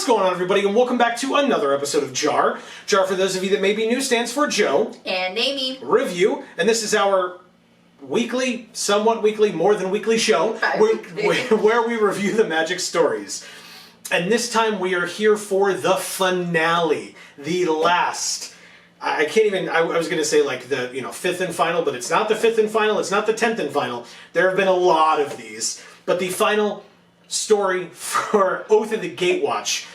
going on, everybody, and welcome back to another episode of JaAR. JaAR, for those of you that may be new, stands for Joe. And Amy. Review, and this is our weekly, somewhat weekly, more than weekly show, where we review the Magic stories. And this time we are here for the finale, the last. I can't even, I was going to say like the, fifth and final, but it's not the fifth and final, it's not the 10th and final. There have been a lot of these, but the final story for Oath of the Gatewatch,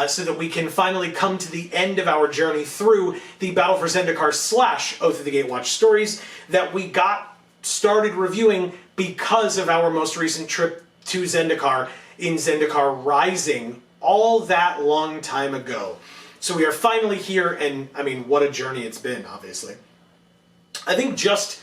so that we can finally come to the end of our journey through the Battle for Zendikar / Oath of the Gatewatch stories that we got started reviewing because of our most recent trip to Zendikar in Zendikar Rising all that long time ago. So we are finally here, and I mean, what a journey it's been, obviously. I think just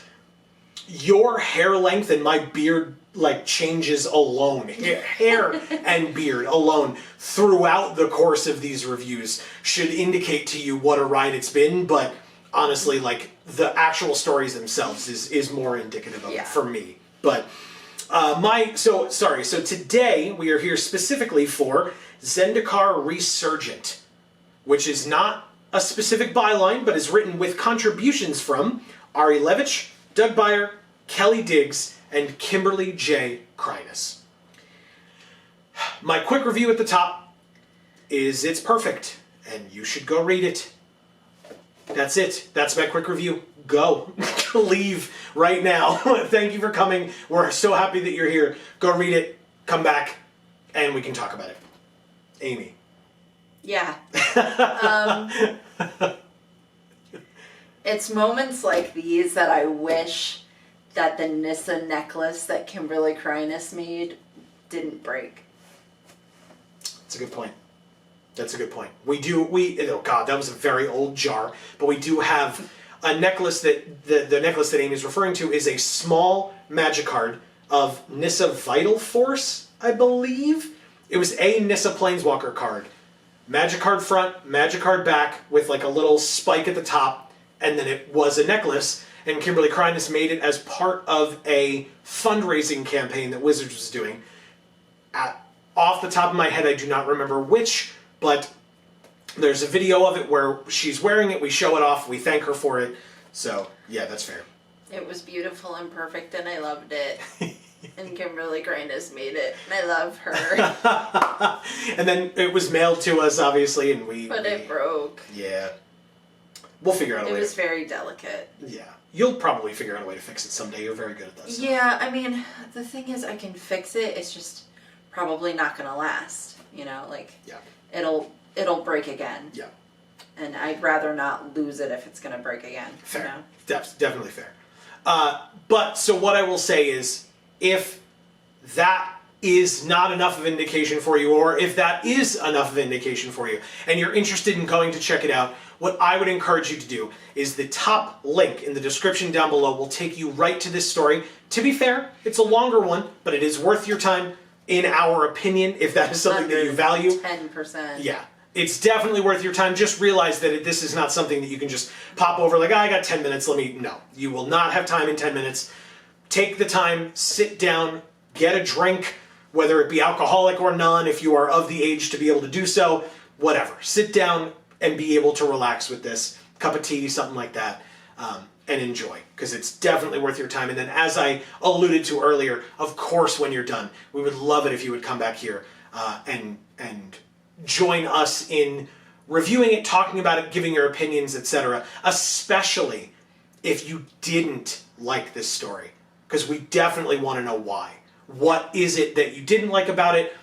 your hair length and my beard changes alone, hair and beard alone throughout the course of these reviews should indicate to you what a ride it's been, but honestly, the actual stories themselves is more indicative of it for me. But so today we are here specifically for Zendikar Resurgent, which is not a specific byline, but is written with contributions from Ari Levitch, Doug Beyer, Kelly Diggs, and Kimberly J. Kryness. My quick review at the top is it's perfect, and you should go read it. That's it. That's my quick review. Go. Leave right now. Thank you for coming. We're so happy that you're here. Go read it, come back, and we can talk about it. Amy. Yeah. It's moments like these that I wish that the Nissa necklace that Kimberly Kryness made didn't break. That's a good point. That's a good point. Oh God, that was a very old JaAR, but we do have a necklace that, the necklace that Amy is referring to is a small magic card of Nissa Vital Force, I believe. It was a Nissa Planeswalker card. Magic card front, magic card back, with a little spike at the top, and then it was a necklace. And Kimberly Kryness made it as part of a fundraising campaign that Wizards was doing. Off the top of my head, I do not remember which, but there's a video of it where she's wearing it, we show it off, we thank her for it. So, yeah, that's fair. It was beautiful and perfect, and I loved it. And Kimberly Kryness made it, and I love her. And then it was mailed to us, obviously, and But it broke. Yeah. We'll figure out a way. It was very delicate. Yeah. You'll probably figure out a way to fix it someday. You're very good at this. Yeah, I mean, the thing is, I can fix it. It's just probably not going to last. Yeah. It'll break again. Yeah. And I'd rather not lose it if it's going to break again. Fair. Definitely fair. So what I will say is, if that is not enough of an indication for you, or if that is enough of an indication for you, and you're interested in going to check it out, what I would encourage you to do is the top link in the description down below will take you right to this story. To be fair, it's a longer one, but it is worth your time, in our opinion, if that is something that you value. 10%. Yeah. It's definitely worth your time. Just realize that this is not something that you can just pop over I got 10 minutes, No. You will not have time in 10 minutes. Take the time, sit down, get a drink, whether it be alcoholic or non, if you are of the age to be able to do so, whatever. Sit down and be able to relax with this. Cup of tea, something like that, and enjoy, because it's definitely worth your time. And then, as I alluded to earlier, of course, when you're done, we would love it if you would come back here and join us in reviewing it, talking about it, giving your opinions, etc., especially if you didn't like this story, because we definitely want to know why. What is it that you didn't like about it?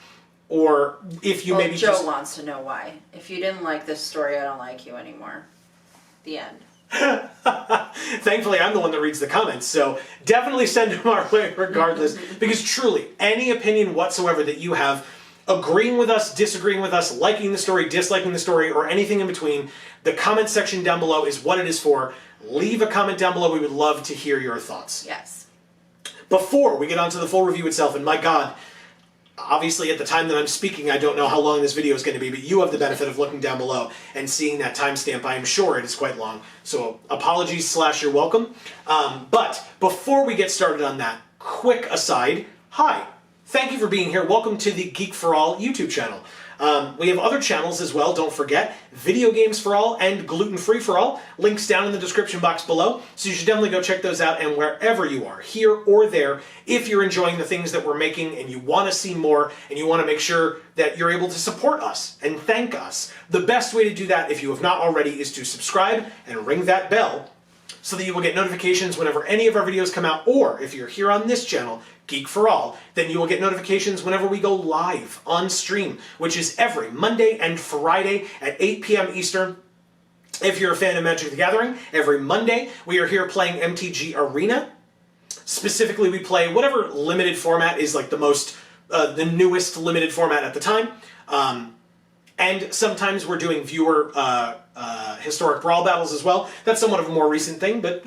Or if you maybe Joe wants to know why. If you didn't like this story, I don't like you anymore. The end. Thankfully, I'm the one that reads the comments, so definitely send them our way regardless, because truly, any opinion whatsoever that you have, agreeing with us, disagreeing with us, liking the story, disliking the story, or anything in between, the comment section down below is what it is for. Leave a comment down below. We would love to hear your thoughts. Yes. Before we get on to the full review itself, and my God, obviously at the time that I'm speaking, I don't know how long this video is going to be, but you have the benefit of looking down below and seeing that timestamp. I am sure it is quite long, so apologies / you're welcome. But before we get started on that, quick aside, hi, Thank you for being here. Welcome to the Geek for All YouTube channel. We have other channels as well, don't forget. Video Games for All and Gluten Free for All. Links down in the description box below. So you should definitely go check those out. And wherever you are, here or there, if you're enjoying the things that we're making and you want to see more and you want to make sure that you're able to support us and thank us, the best way to do that, if you have not already, is to subscribe and ring that bell so that you will get notifications whenever any of our videos come out. Or if you're here on this channel, Geek for All, then you will get notifications whenever we go live on stream, which is every Monday and Friday at 8 p.m. Eastern. If you're a fan of Magic the Gathering, every Monday we are here playing MTG Arena. Specifically, we play whatever limited format is like the newest limited format at the time. And sometimes we're doing viewer historic brawl battles as well. That's somewhat of a more recent thing, but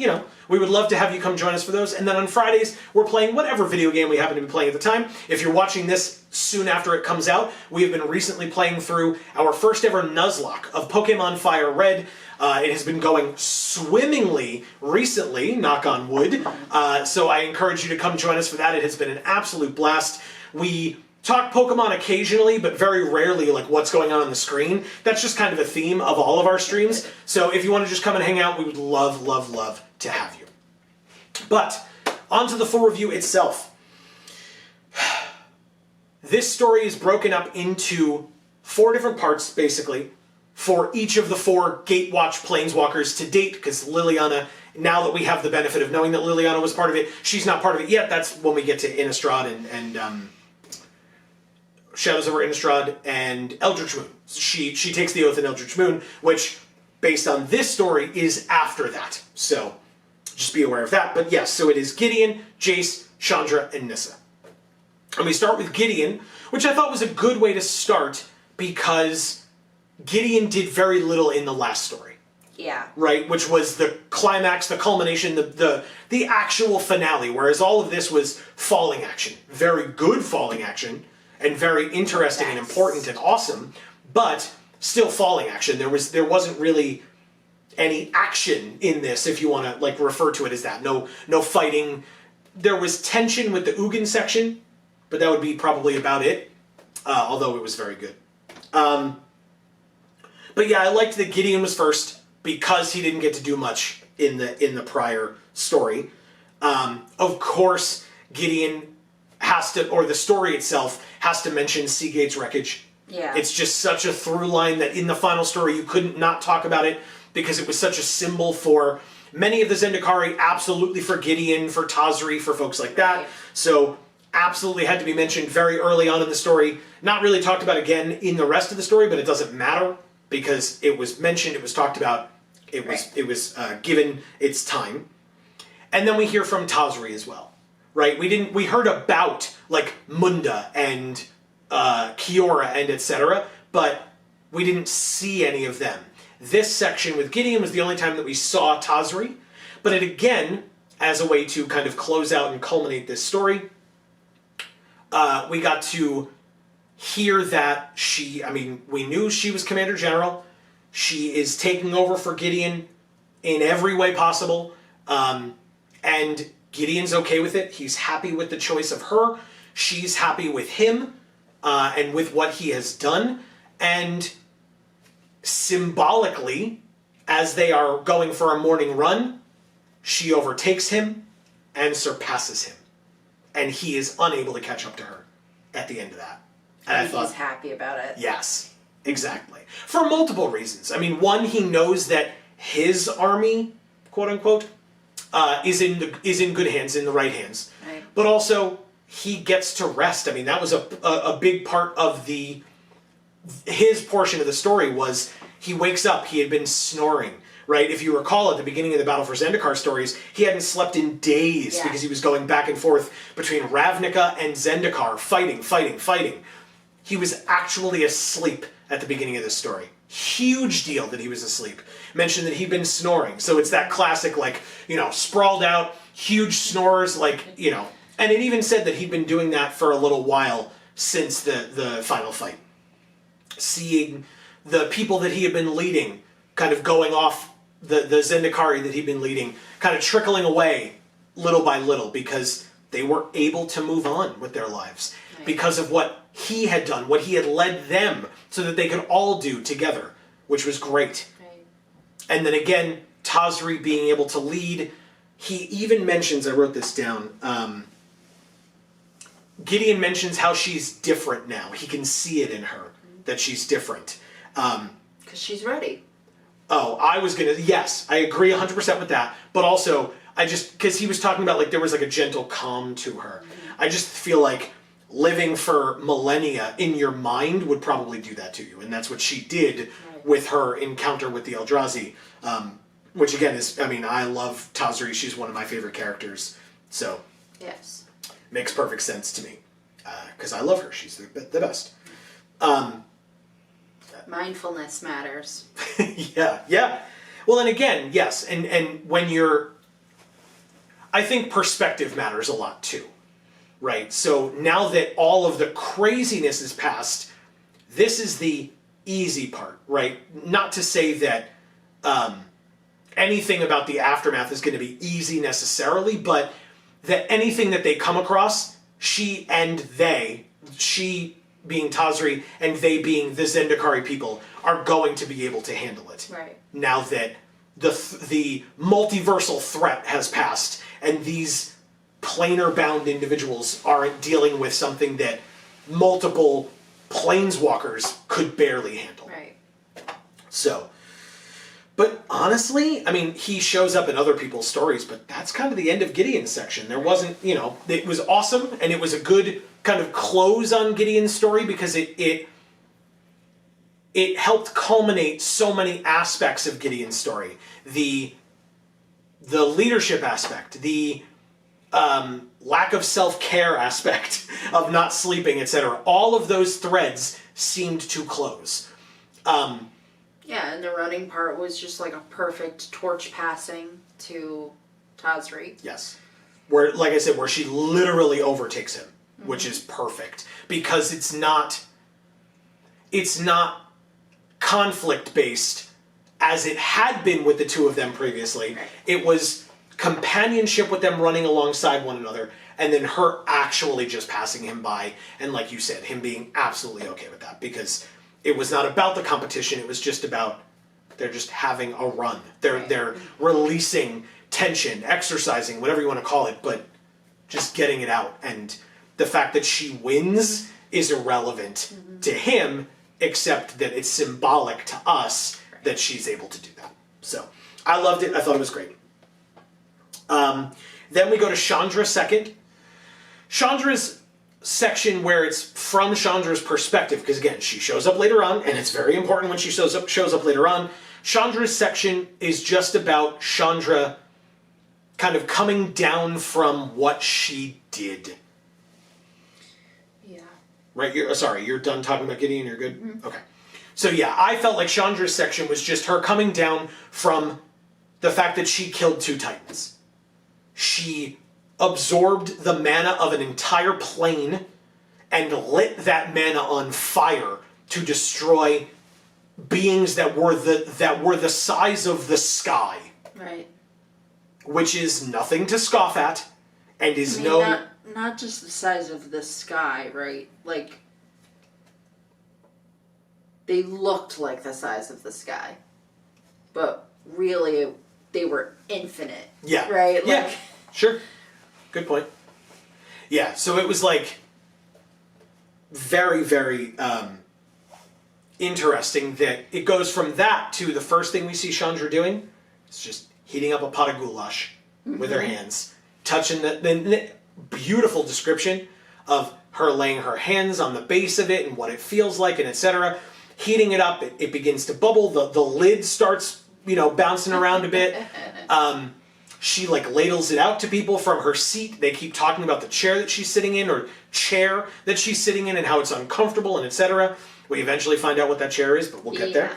we would love to have you come join us for those. And then on Fridays, we're playing whatever video game we happen to be playing at the time. If you're watching this soon after it comes out, we have been recently playing through our first ever Nuzlocke of Pokemon Fire Red. It has been going swimmingly recently, knock on wood. So I encourage you to come join us for that. It has been an absolute blast. We talk Pokemon occasionally, but very rarely like what's going on the screen. That's just kind of a theme of all of our streams. So if you want to just come and hang out, we would love, love, love to have you. But onto the full review itself. This story is broken up into 4 different parts, basically, for each of the 4 Gatewatch Planeswalkers to date, because Liliana, now that we have the benefit of knowing that Liliana was part of it, she's not part of it yet. That's when we get to Innistrad and Shadows over Innistrad and Eldritch Moon. She takes the oath in Eldritch Moon, which, based on this story, is after that. So just be aware of that. But yes, so it is Gideon, Jace, Chandra, and Nissa. And we start with Gideon, which I thought was a good way to start because Gideon did very little in the last story. Yeah. Right, which was the climax, the culmination, the actual finale, whereas all of this was falling action. Very good falling action. And very interesting and important and awesome, but still falling action. There wasn't really any action in this, if you want to like refer to it as that. No fighting. There was tension with the Ugin section, but that would be probably about it. Although it was very good. But yeah, I liked that Gideon was first because he didn't get to do much in the prior story. Of course, Gideon has to, or the story itself has to mention Seagate's wreckage. Yeah. It's just such a through line that in the final story you couldn't not talk about it because it was such a symbol for many of the Zendikari, absolutely for Gideon, for Tazri, for folks like that. Right. So absolutely had to be mentioned very early on in the story. Not really talked about again in the rest of the story, but it doesn't matter because it was mentioned, it was talked about, it was given its time. And then we hear from Tazri as well. Right, we heard about like Munda and Kiora and etc., but we didn't see any of them. This section with Gideon was the only time that we saw Tazri, but it again, as a way to kind of close out and culminate this story, we got to hear that we knew she was Commander General. She is taking over for Gideon in every way possible, and Gideon's okay with it. He's happy with the choice of her. She's happy with him and with what he has done. And symbolically, as they are going for a morning run, she overtakes him and surpasses him. And he is unable to catch up to her at the end of that. And I thought, he's happy about it. Yes, exactly. For multiple reasons. I mean, one, he knows that his army, quote unquote, is in good hands, in the right hands. Right. But also, he gets to rest. I mean, that was a big part of his portion of the story was he wakes up, he had been snoring, right? If you recall at the beginning of the Battle for Zendikar stories, he hadn't slept in days because he was going back and forth between Ravnica and Zendikar, fighting. He was actually asleep at the beginning of this story. Huge deal that he was asleep. Mentioned that he'd been snoring. So it's that classic, sprawled out, huge snores, and it even said that he'd been doing that for a little while since the final fight. Seeing the people that he had been leading kind of going off, the Zendikari that he'd been leading, kind of trickling away little by little because they were able to move on with their lives. because of what he had done, what he had led them so that they could all do together, which was great. Right. And then again, Tazri being able to lead. He even mentions, I wrote this down, Gideon mentions how she's different now. He can see it in her, that she's different. Because she's ready. Yes, I agree 100% with that. But also, because he was talking about, like, there was, like, a gentle calm to her. Mm-hmm. I just feel like living for millennia in your mind would probably do that to you. And that's what she did with her encounter with the Eldrazi. Which, again, is, I mean, I love Tazri. She's one of my favorite characters. So, yes. Makes perfect sense to me. Because I love her. She's the best. Mindfulness matters. Yeah. Well, and again, yes, and when you're... I think perspective matters a lot, too. Right? So now that all of the craziness is past, this is the easy part, right? Not to say that anything about the aftermath is going to be easy necessarily, but that anything that they come across, she being Tazri and they being the Zendikari people, are going to be able to handle it. Right. Now that the multiversal threat has passed and these planar-bound individuals aren't dealing with something that multiple planeswalkers could barely handle. Right. So, but honestly, I mean, he shows up in other people's stories, but that's kind of the end of Gideon's section. There wasn't, it was awesome, and it was a good kind of close on Gideon's story because it helped culminate so many aspects of Gideon's story. The leadership aspect, the lack of self-care aspect of not sleeping, etc. All of those threads seemed to close. Yeah, and the running part was just like a perfect torch passing to Tazri. Yes. Where, like I said, where she literally overtakes him, which is perfect. Because it's not conflict-based as it had been with the two of them previously. Right. It was companionship with them running alongside one another, and then her actually just passing him by, and like you said, him being absolutely okay with that, because it was not about the competition, it was just about, they're just having a run. They're releasing tension, exercising, whatever you want to call it, but just getting it out. And the fact that she wins is irrelevant to him, except that it's symbolic to us that she's able to do that. So, I loved it. I thought it was great. Then we go to Chandra second. Chandra's section where it's from Chandra's perspective, because again, she shows up later on, and it's very important when she shows up later on. Chandra's section is just about Chandra kind of coming down from what she did. Yeah. Right? You're done talking about Gideon, you're good? Mm-hmm. Okay. So yeah, I felt like Chandra's section was just her coming down from the fact that she killed 2 Titans. She absorbed the mana of an entire plane and lit that mana on fire to destroy beings that were the size of the sky. Right. Which is nothing to scoff at, and is not just the size of the sky, right? Like, they looked like the size of the sky, but really they were infinite. Yeah. Right? Yeah. Sure. Good point. Yeah, so it was like very, very interesting that it goes from that to the first thing we see Chandra doing. It's just heating up a pot of goulash with her hands, touching the beautiful description of her laying her hands on the base of it and what it feels like and etc. Heating it up, it begins to bubble. The lid starts, bouncing around a bit. She ladles it out to people from her seat. They keep talking about the chair that she's sitting in, or chair that she's sitting in, and how it's uncomfortable and etc. We eventually find out what that chair is, but we'll get there.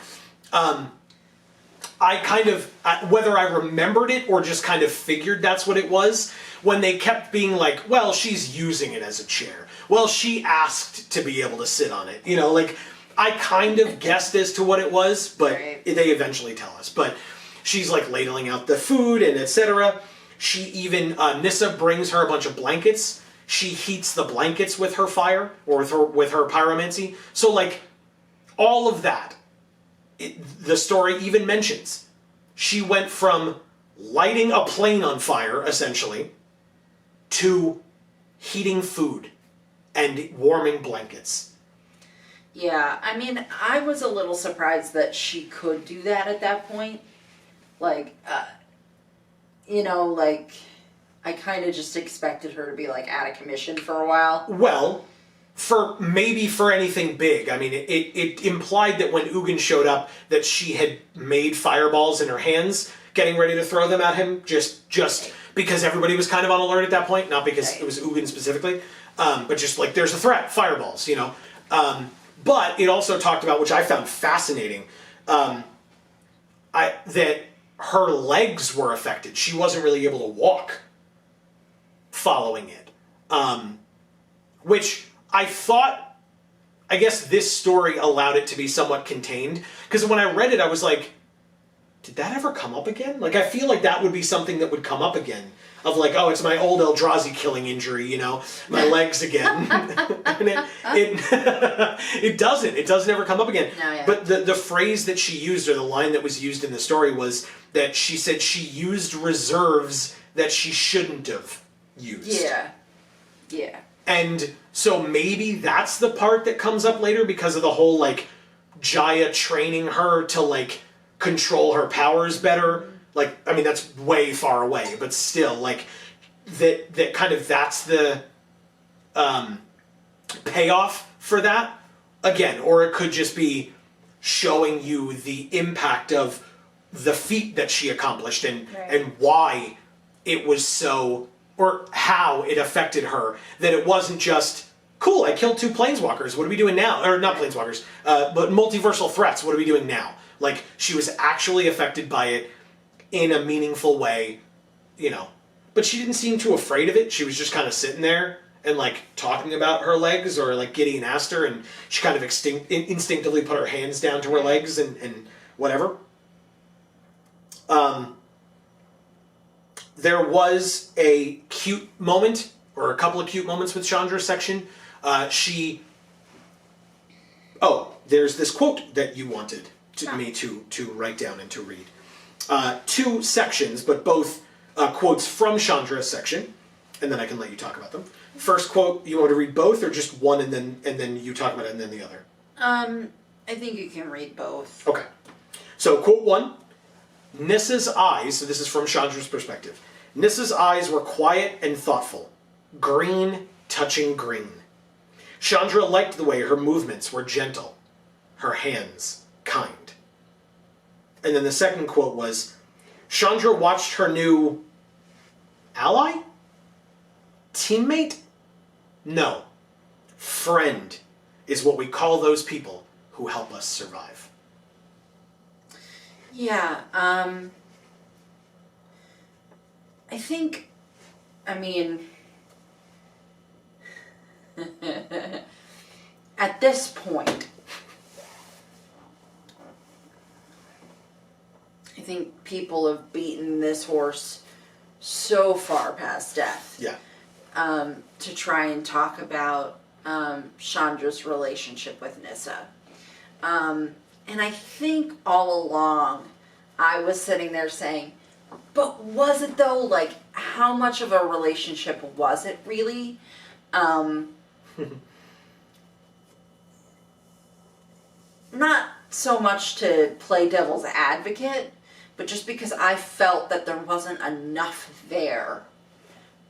I kind of, whether I remembered it or just kind of figured that's what it was, when they kept being like, well, she's using it as a chair. Well, she asked to be able to sit on it. I kind of guessed as to what it was, but they eventually tell us. But she's ladling out the food and etc. She even, Nissa brings her a bunch of blankets. she heats the blankets with her fire, or with her pyromancy. So, like, all of that, the story even mentions. She went from lighting a plane on fire, essentially, to heating food and warming blankets. Yeah, I mean, I was a little surprised that she could do that at that point. Like, you know, like, I kind of just expected her to be, like, out of commission for a while. Well, maybe for anything big. I mean, it implied that when Ugin showed up, that she had made fireballs in her hands, getting ready to throw them at him, just because everybody was kind of on alert at that point, not because it was Ugin specifically, but just like, there's a threat, fireballs, you know. But it also talked about, which I found fascinating, that her legs were affected. She wasn't really able to walk following it. Which I thought, I guess this story allowed it to be somewhat contained. Because when I read it, I was like, did that ever come up again? Like, I feel like that would be something that would come up again. Of like, oh, it's my old Eldrazi killing injury, you know, my legs again. And it doesn't. It doesn't ever come up again. No, yeah. But the phrase that she used, or the line that was used in the story, was that she said she used reserves that she shouldn't have used. Yeah. Yeah. And so maybe that's the part that comes up later because of the whole, like, Jaya training her to, like, control her powers better. Like, I mean, that's way far away, but still, like, that kind of, that's the payoff for that. Again, or it could just be showing you the impact of the feat that she accomplished and why it was so, or how it affected her, that it wasn't just, cool, I killed 2 planeswalkers, what are we doing now? Or not planeswalkers, but multiversal threats, what are we doing now? Like, she was actually affected by it in a meaningful way, you know. But she didn't seem too afraid of it. She was just kind of sitting there and, like, talking about her legs, or, like, Gideon asked her, and she kind of instinctively put her hands down to her legs and whatever. There was a cute moment, or a couple of cute moments with Chandra's section. There's this quote that you wanted me to write down and to read. 2 sections, but both quotes from Chandra's section, and then I can let you talk about them. First quote, you want to read both, or just one and then you talk about it and then the other? I think you can read both. Okay. So quote 1, Nissa's eyes, so this is from Chandra's perspective, Nissa's eyes were quiet and thoughtful, green touching green. Chandra liked the way her movements were gentle, her hands kind. And then the second quote was, Chandra watched her new ally? Teammate? No. Friend is what we call those people who help us survive. Yeah, I think, I mean, at this point, I think people have beaten this horse so far past death. Yeah. To try and talk about Chandra's relationship with Nissa. And I think all along I was sitting there saying, but was it though? Like, how much of a relationship was it really? Not so much to play devil's advocate, but just because I felt that there wasn't enough there.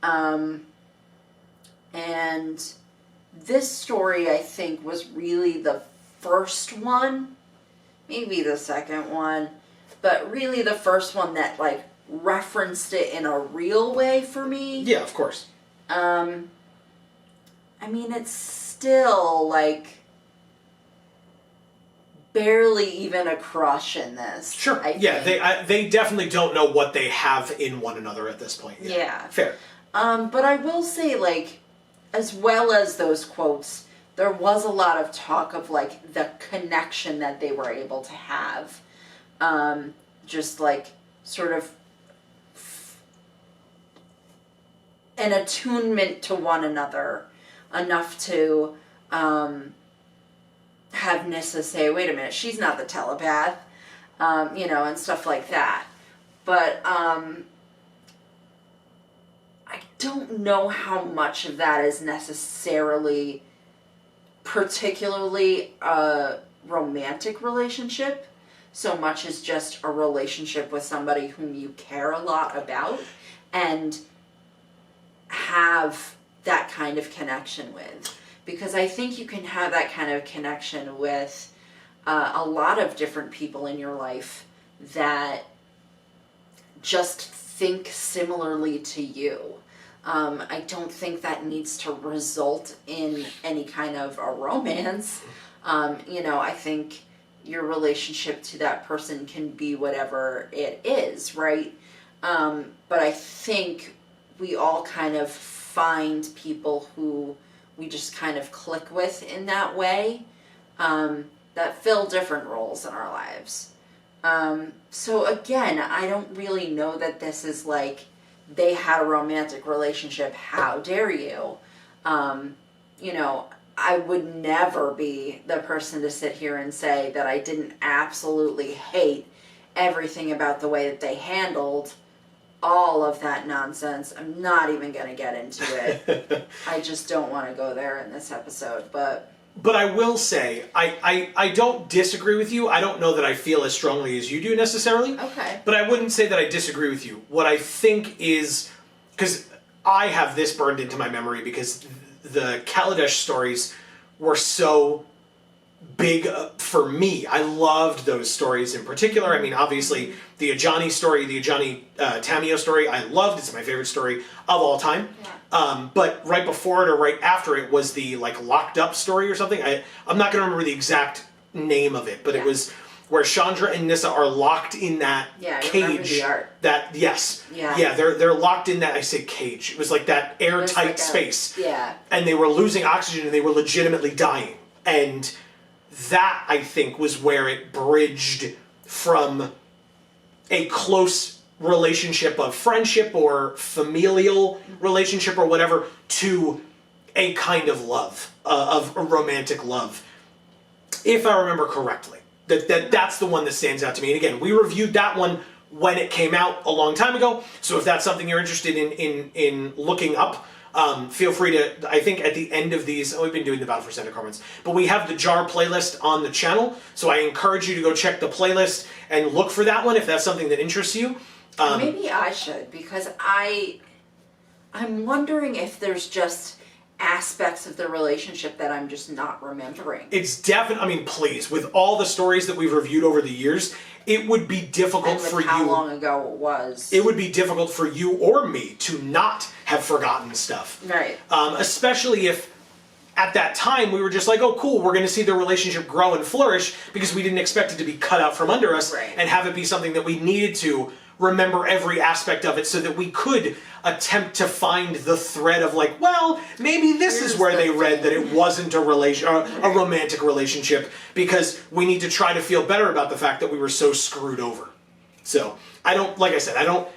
And this story, I think, was really the first one, maybe the second one, but really the first one that, like, referenced it in a real way for me. Yeah, of course. I mean, it's still, like, barely even a crush in this. Sure. They definitely don't know what they have in one another at this point. Yeah. Fair. But I will say, like, as well as those quotes, there was a lot of talk of, like, the connection that they were able to have. Just, like, sort of an attunement to one another enough to have Nissa say, wait a minute, she's not the telepath, and stuff like that. But I don't know how much of that is necessarily particularly a romantic relationship, so much as just a relationship with somebody whom you care a lot about and have that kind of connection with. Because I think you can have that kind of connection with a lot of different people in your life that just think similarly to you. I don't think that needs to result in any kind of a romance. I think your relationship to that person can be whatever it is, right? But I think we all kind of find people who we just kind of click with in that way, that fill different roles in our lives. So again, I don't really know that this is like, they had a romantic relationship, how dare you? I would never be the person to sit here and say that I didn't absolutely hate everything about the way that they handled all of that nonsense. I'm not even going to get into it. I just don't want to go there in this episode, But I will say, I don't disagree with you. I don't know that I feel as strongly as you do necessarily. Okay. But I wouldn't say that I disagree with you. What I think is, because I have this burned into my memory because the Kaladesh stories were so big for me. I loved those stories in particular. I mean, obviously, the Ajani story, the Ajani Tamio story, I loved. It's my favorite story of all time. Yeah. But right before it or right after it was the locked up story or something. I'm not going to remember the exact name of it, but it was where Chandra and Nissa are locked in that cage. The art. They're locked in that. I say cage. It was like that airtight space. Yeah. And they were losing oxygen and they were legitimately dying. And that, I think, was where it bridged from a close relationship of friendship or familial relationship or whatever to a kind of love, of a romantic love, if I remember correctly. That's the one that stands out to me. And again, we reviewed that one when it came out a long time ago, so if that's something you're interested in looking up, feel free to, I think at the end of these, we've been doing the Battle for Zendikar ones, but we have the JaAR playlist on the channel, so I encourage you to go check the playlist and look for that one if that's something that interests you. Maybe I should, because I'm wondering if there's just aspects of the relationship that I'm just not remembering. It's definitely, I mean, please, with all the stories that we've reviewed over the years, it would be difficult for you. How long ago it was. It would be difficult for you or me to not have forgotten stuff. Right. Especially if at that time we were just like, oh cool, we're going to see their relationship grow and flourish because we didn't expect it to be cut out from under us and have it be something that we needed to remember every aspect of it so that we could attempt to find the thread of like, well, maybe this is where they read that it wasn't a romantic relationship because we need to try to feel better about the fact that we were so screwed over. So I don't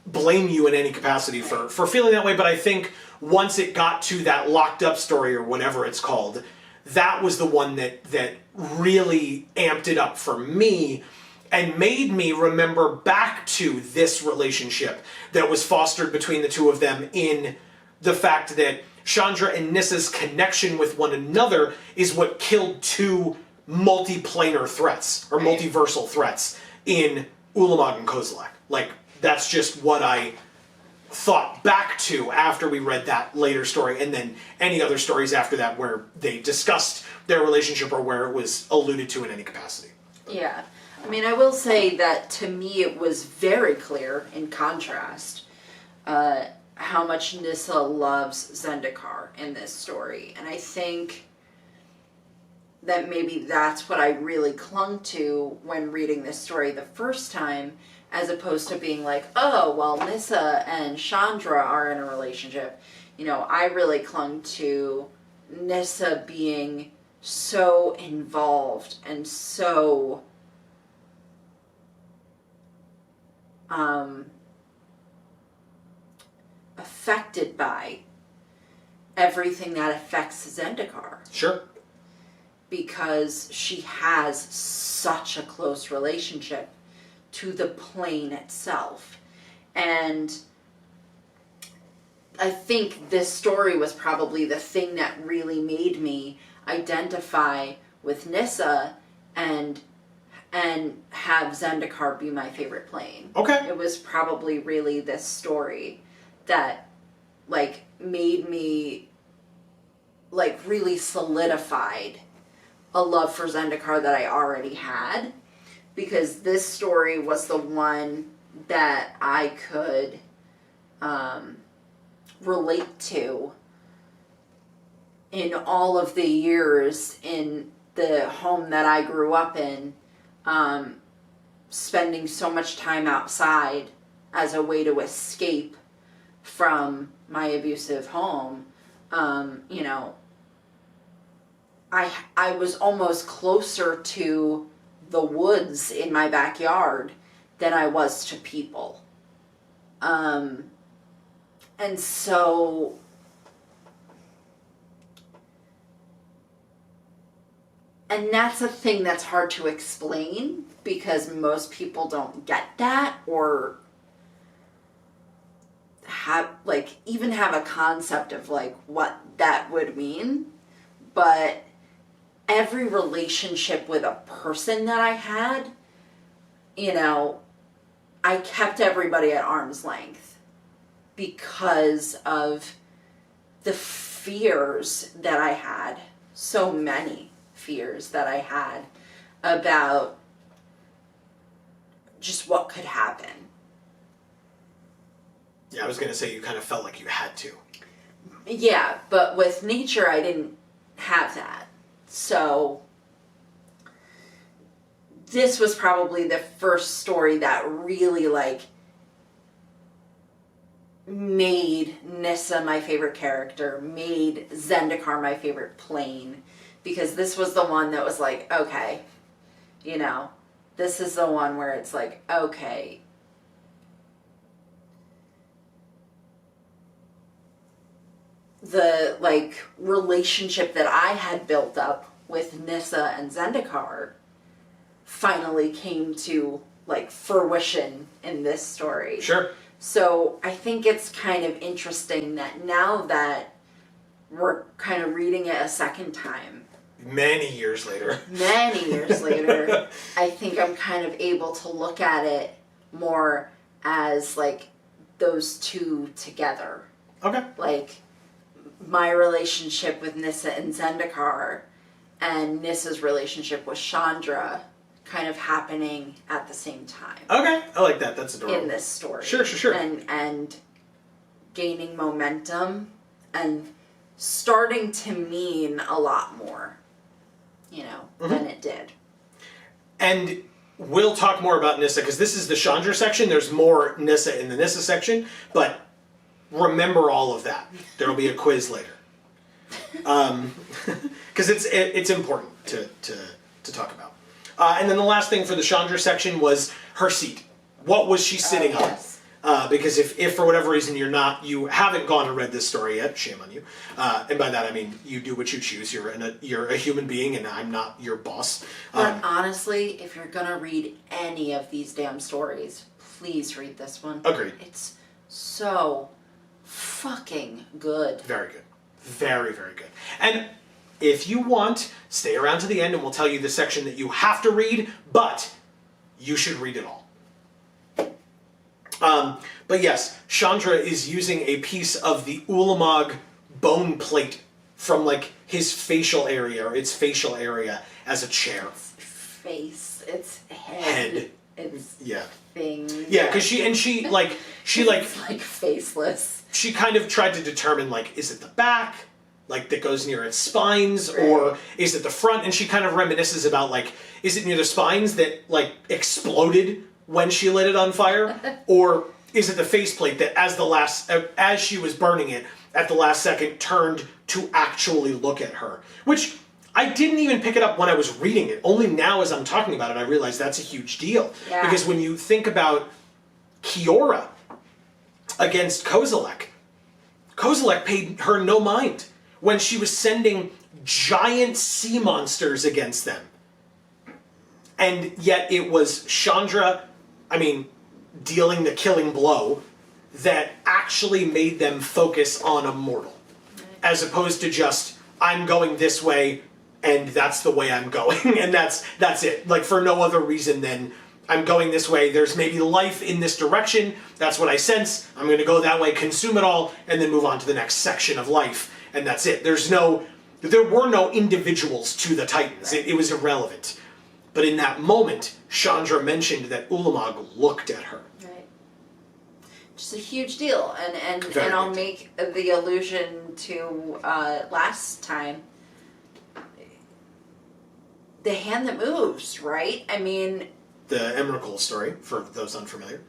blame you in any capacity for feeling that way, but I think once it got to that locked up story or whatever it's called, that was the one that really amped it up for me and made me remember back to this relationship that was fostered between the two of them in the fact that Chandra and Nissa's connection with one another is what killed two multiplanar threats, or multiversal threats, in Ulamog and Kozilek. Like, that's just what I thought back to after we read that later story, and then any other stories after that where they discussed their relationship or where it was alluded to in any capacity. Yeah. I mean, I will say that to me it was very clear, in contrast, how much Nissa loves Zendikar in this story. And I think that maybe that's what I really clung to when reading this story the first time, as opposed to being like, oh, well, Nissa and Chandra are in a relationship. You know, I really clung to Nissa being so involved and so affected by everything that affects Zendikar. Sure. Because she has such a close relationship to the plane itself. And I think this story was probably the thing that really made me identify with Nissa and have Zendikar be my favorite plane. Okay. It was probably really this story that, like, made me, like, really solidified a love for Zendikar that I already had, because this story was the one that I could relate to in all of the years in the home that I grew up in, spending so much time outside as a way to escape from my abusive home. You know, I was almost closer to the woods in my backyard than I was to people. And so and that's a thing that's hard to explain because most people don't get that or have, like, even have a concept of, like, what that would mean. But every relationship with a person that I had, you know, I kept everybody at arm's length because of the fears that I had, so many fears that I had about just what could happen. Yeah, I was going to say you kind of felt like you had to. Yeah, but with nature, I didn't have that. So this was probably the first story that really, like, made Nissa my favorite character, made Zendikar my favorite plane, because this was the one that was like, okay, you know, this is the one where it's like, okay, the, like, relationship that I had built up with Nissa and Zendikar finally came to, like, fruition in this story. Sure. So I think it's kind of interesting that now that we're kind of reading it a second time, many years later, I think I'm kind of able to look at it more as, like, those two together. Okay. Like, my relationship with Nissa and Zendikar and Nissa's relationship with Chandra kind of happening at the same time. Okay, I like that. That's adorable. In this story. Sure. And gaining momentum and starting to mean a lot more, you know, than it did. And we'll talk more about Nissa, because this is the Chandra section. There's more Nissa in the Nissa section, but remember all of that. There will be a quiz later. Because it's important to talk about. And then the last thing for the Chandra section was her seat. What was she sitting on? Because if for whatever reason you haven't gone and read this story yet, shame on you. And by that I mean you do what you choose. You're a human being, and I'm not your boss. But honestly, if you're gonna read any of these damn stories, please read this one. Agreed. It's so fucking good. Very good. Very, very good. And if you want, stay around to the end and we'll tell you the section that you have to read, but you should read it all. But yes, Chandra is using a piece of the Ulamog bone plate from, like, his facial area, or its facial area, as a chair. It's face, it's head. It's thing. Yeah, because she it's like faceless. She kind of tried to determine, like, is it the back, like, that goes near its spines, or is it the front? And she kind of reminisces about, like, is it near the spines that, like, exploded when she lit it on fire, or is it the faceplate that as she was burning it at the last second turned to actually look at her? Which I didn't even pick it up when I was reading it. Only now as I'm talking about it I realize that's a huge deal. Yeah. Because when you think about Kiora against Kozilek, Kozilek paid her no mind when she was sending giant sea monsters against them. And yet it was Chandra, dealing the killing blow that actually made them focus on a mortal. As opposed to just, I'm going this way, and that's the way I'm going, and that's it. Like, for no other reason than, I'm going this way, there's maybe life in this direction, that's what I sense, I'm going to go that way, consume it all, and then move on to the next section of life, and that's it. There were no individuals to the Titans. Right. It was irrelevant. But in that moment, Chandra mentioned that Ulamog looked at her. Right. Which is a huge deal. And I'll make the allusion to last time. The hand that moves, right? The Emrakul story, for those unfamiliar.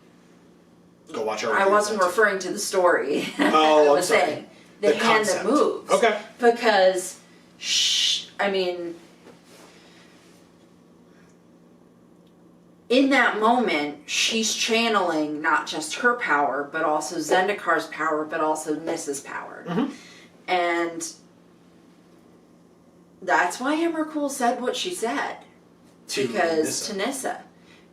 Go watch our I wasn't referring to the story. Oh, I was saying the hand concept. that moves. Okay. Because, in that moment, she's channeling not just her power, but also Zendikar's power, but also Nissa's power. Mm-hmm. And that's why Emrakul said what she said. To Nissa.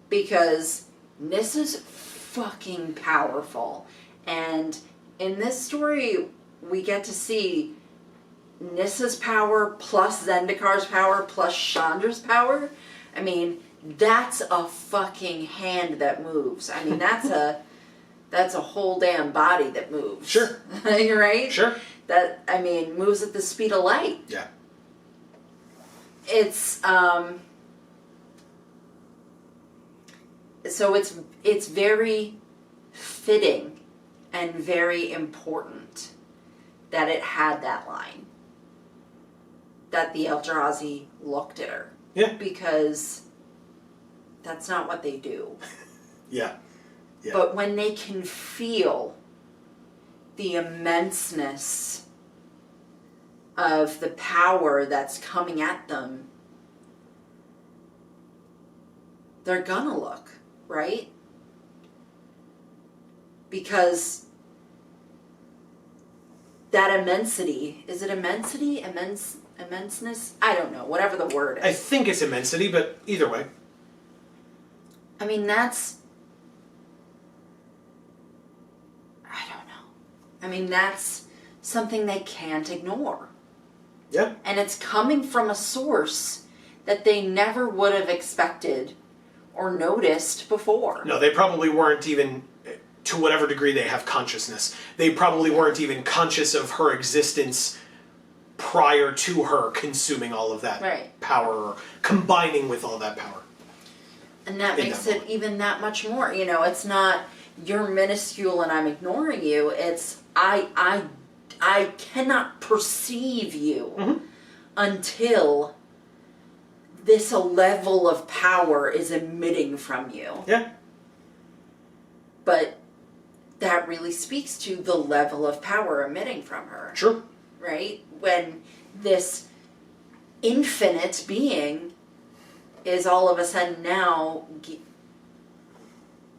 Because Nissa's fucking powerful. And in this story, we get to see Nissa's power plus Zendikar's power plus Chandra's power. That's a fucking hand that moves. That's a whole damn body that moves. Sure. Right? Sure. That, moves at the speed of light. Yeah. It's, so it's very fitting and very important that it had that line. That the Eldrazi looked at her. Yeah. Because that's not what they do. Yeah. Yeah. But when they can feel the immenseness of the power that's coming at them, they're gonna look, right? Because that immensity, is it immensity? Immenseness? I don't know, whatever the word is. I think it's immensity, but either way. That's... I don't know. That's something they can't ignore. Yeah. And it's coming from a source that they never would have expected or noticed before. No, they probably weren't even, to whatever degree they have consciousness, they probably weren't even conscious of her existence prior to her consuming all of that power, or combining with all that power. And that makes it even that much more. It's not, you're minuscule and I'm ignoring you. It's, I cannot perceive you until this level of power is emitting from you. Yeah. But that really speaks to the level of power emitting from her. Sure. Right? When this infinite being is all of a sudden now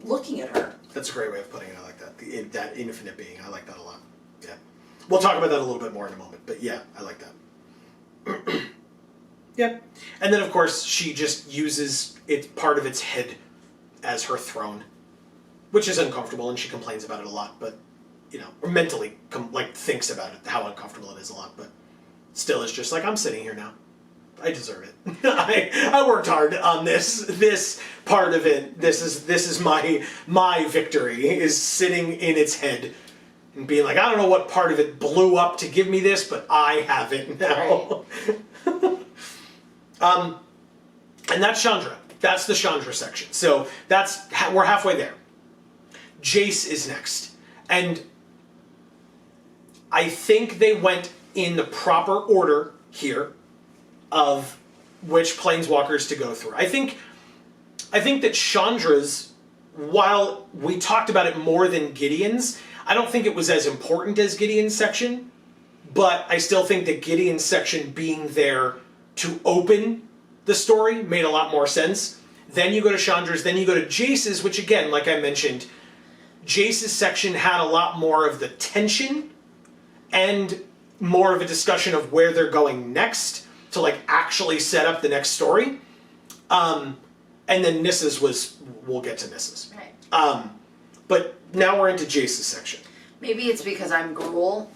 looking at her. That's a great way of putting it. I like that. That infinite being. I like that a lot. Yeah. We'll talk about that a little bit more in a moment. But yeah, I like that. Yeah. And then, of course, she just uses part of its head as her throne, which is uncomfortable, and she complains about it a lot, but, or mentally, thinks about it, how uncomfortable it is a lot, but still is just like, I'm sitting here now. I deserve it. I worked hard on this part of it. This is my victory, is sitting in its head and being like, I don't know what part of it blew up to give me this, but I have it now. Right. And that's Chandra. That's the Chandra section. So we're halfway there. Jace is next. And I think they went in the proper order here of which planeswalkers to go through. I think that Chandra's, while we talked about it more than Gideon's, I don't think it was as important as Gideon's section, but I still think that Gideon's section being there to open the story made a lot more sense. Then you go to Chandra's, then you go to Jace's, which again, like I mentioned, Jace's section had a lot more of the tension and more of a discussion of where they're going next to like actually set up the next story. And then Nissa's we'll get to Nissa's. Right. But now we're into Jace's section. Maybe it's because I'm Gruel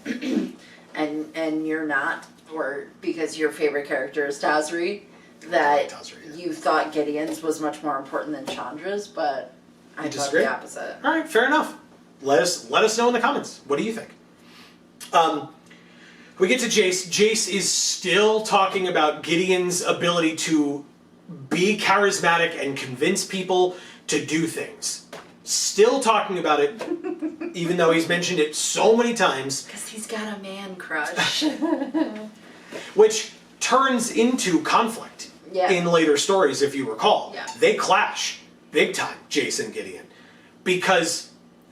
and you're not, or because your favorite character is Tazri, that you thought Gideon's was much more important than Chandra's, but I thought the opposite. All right, fair enough. Let us know in the comments. What do you think? We get to Jace. Jace is still talking about Gideon's ability to be charismatic and convince people to do things. Still talking about it, even though he's mentioned it so many times. Because he's got a man crush. Which turns into conflict in later stories, if you recall. Yeah. They clash big time, Jace and Gideon. Because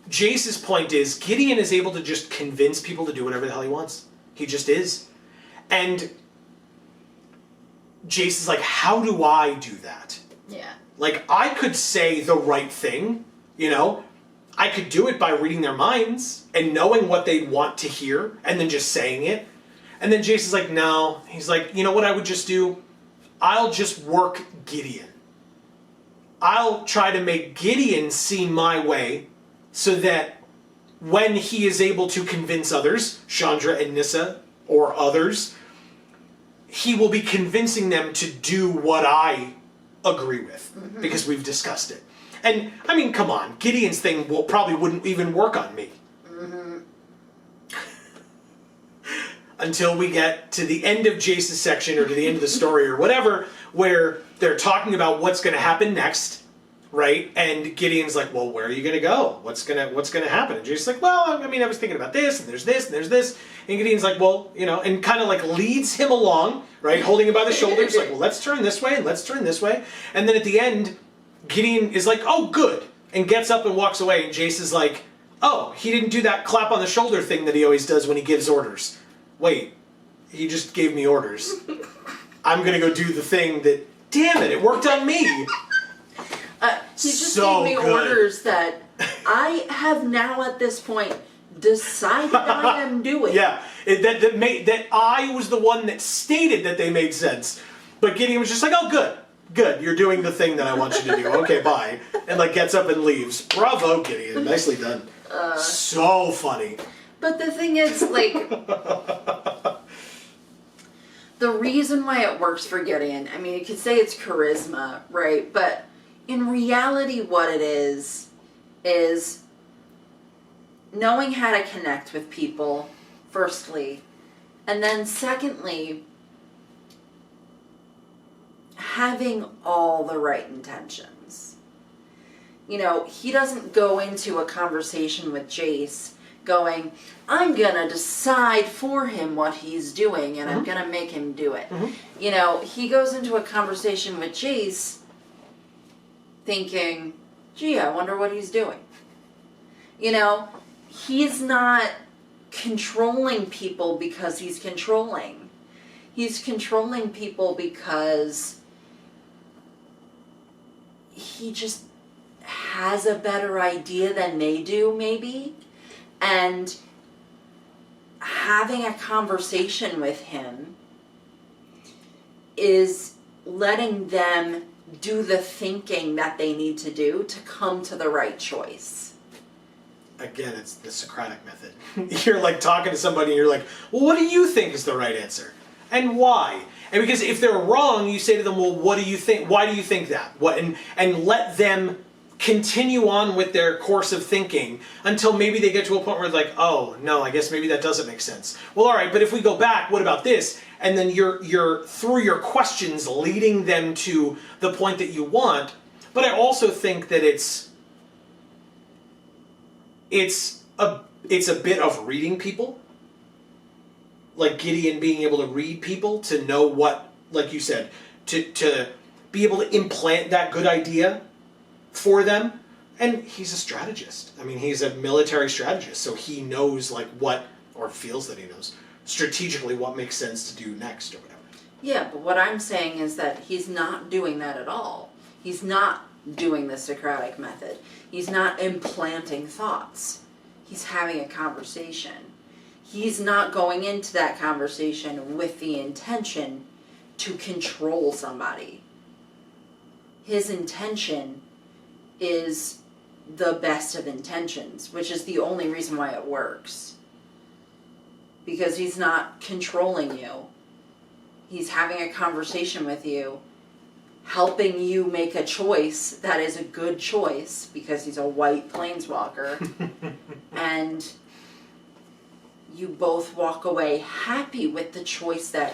Jace's point is, Gideon is able to just convince people to do whatever the hell he wants. He just is. And Jace is like, how do I do that? Yeah. Like, I could say the right thing, you know? I could do it by reading their minds and knowing what they want to hear and then just saying it. And then Jace is like, no. He's like, you know what I would just do? I'll just work Gideon. I'll try to make Gideon see my way so that when he is able to convince others, Chandra and Nissa or others, he will be convincing them to do what I agree with, because we've discussed it. And, I mean, come on, Gideon's thing probably wouldn't even work on me. Until we get to the end of Jace's section, or to the end of the story, or whatever, where they're talking about what's going to happen next, right? And Gideon's like, well, where are you going to go? What's gonna happen? And Jace's like, well, I mean, I was thinking about this, and there's this, and there's this. And Gideon's like, well, you know, and kind of like leads him along, right? Holding him by the shoulders, like, well, let's turn this way, and let's turn this way. And then at the end, Gideon is like, oh, good, and gets up and walks away. And Jace is like, oh, he didn't do that clap on the shoulder thing that he always does when he gives orders. Wait, he just gave me orders. I'm going to go do the thing that, damn it worked on me. He just gave me orders that I have now at this point decided I am doing. Yeah, that I was the one that stated that they made sense. But Gideon was just like, oh, good, you're doing the thing that I want you to do. Okay, bye. And like gets up and leaves. Bravo, Gideon. Nicely done. So funny. But the thing is, like, the reason why it works for Gideon, I mean, you could say it's charisma, right? But in reality, what it is knowing how to connect with people, firstly, and then secondly, having all the right intentions. You know, he doesn't go into a conversation with Jace going, I'm gonna decide for him what he's doing and I'm gonna make him do it. You know, he goes into a conversation with Jace thinking, gee, I wonder what he's doing. You know, he's not controlling people because he's controlling. He's controlling people because he just has a better idea than they do, maybe. And having a conversation with him is letting them do the thinking that they need to do to come to the right choice. Again, it's the Socratic method. You're like talking to somebody and you're like, well, what do you think is the right answer? And why? And because if they're wrong, you say to them, well, what do you think? Why do you think that? What? And let them continue on with their course of thinking until maybe they get to a point where it's like, oh, no, I guess maybe that doesn't make sense. Well, all right, but if we go back, what about this? And then you're through your questions leading them to the point that you want. But I also think that it's a bit of reading people. Like Gideon being able to read people, to know what, like you said, to be able to implant that good idea for them. And he's a strategist. I mean, he's a military strategist, so he knows like what, or feels that he knows, strategically what makes sense to do next or whatever. Yeah, but what I'm saying is that he's not doing that at all. He's not doing the Socratic method. He's not implanting thoughts. He's having a conversation. he's not going into that conversation with the intention to control somebody. His intention is the best of intentions, which is the only reason why it works. Because he's not controlling you. He's having a conversation with you, helping you make a choice that is a good choice, because he's a white planeswalker. And you both walk away happy with the choice that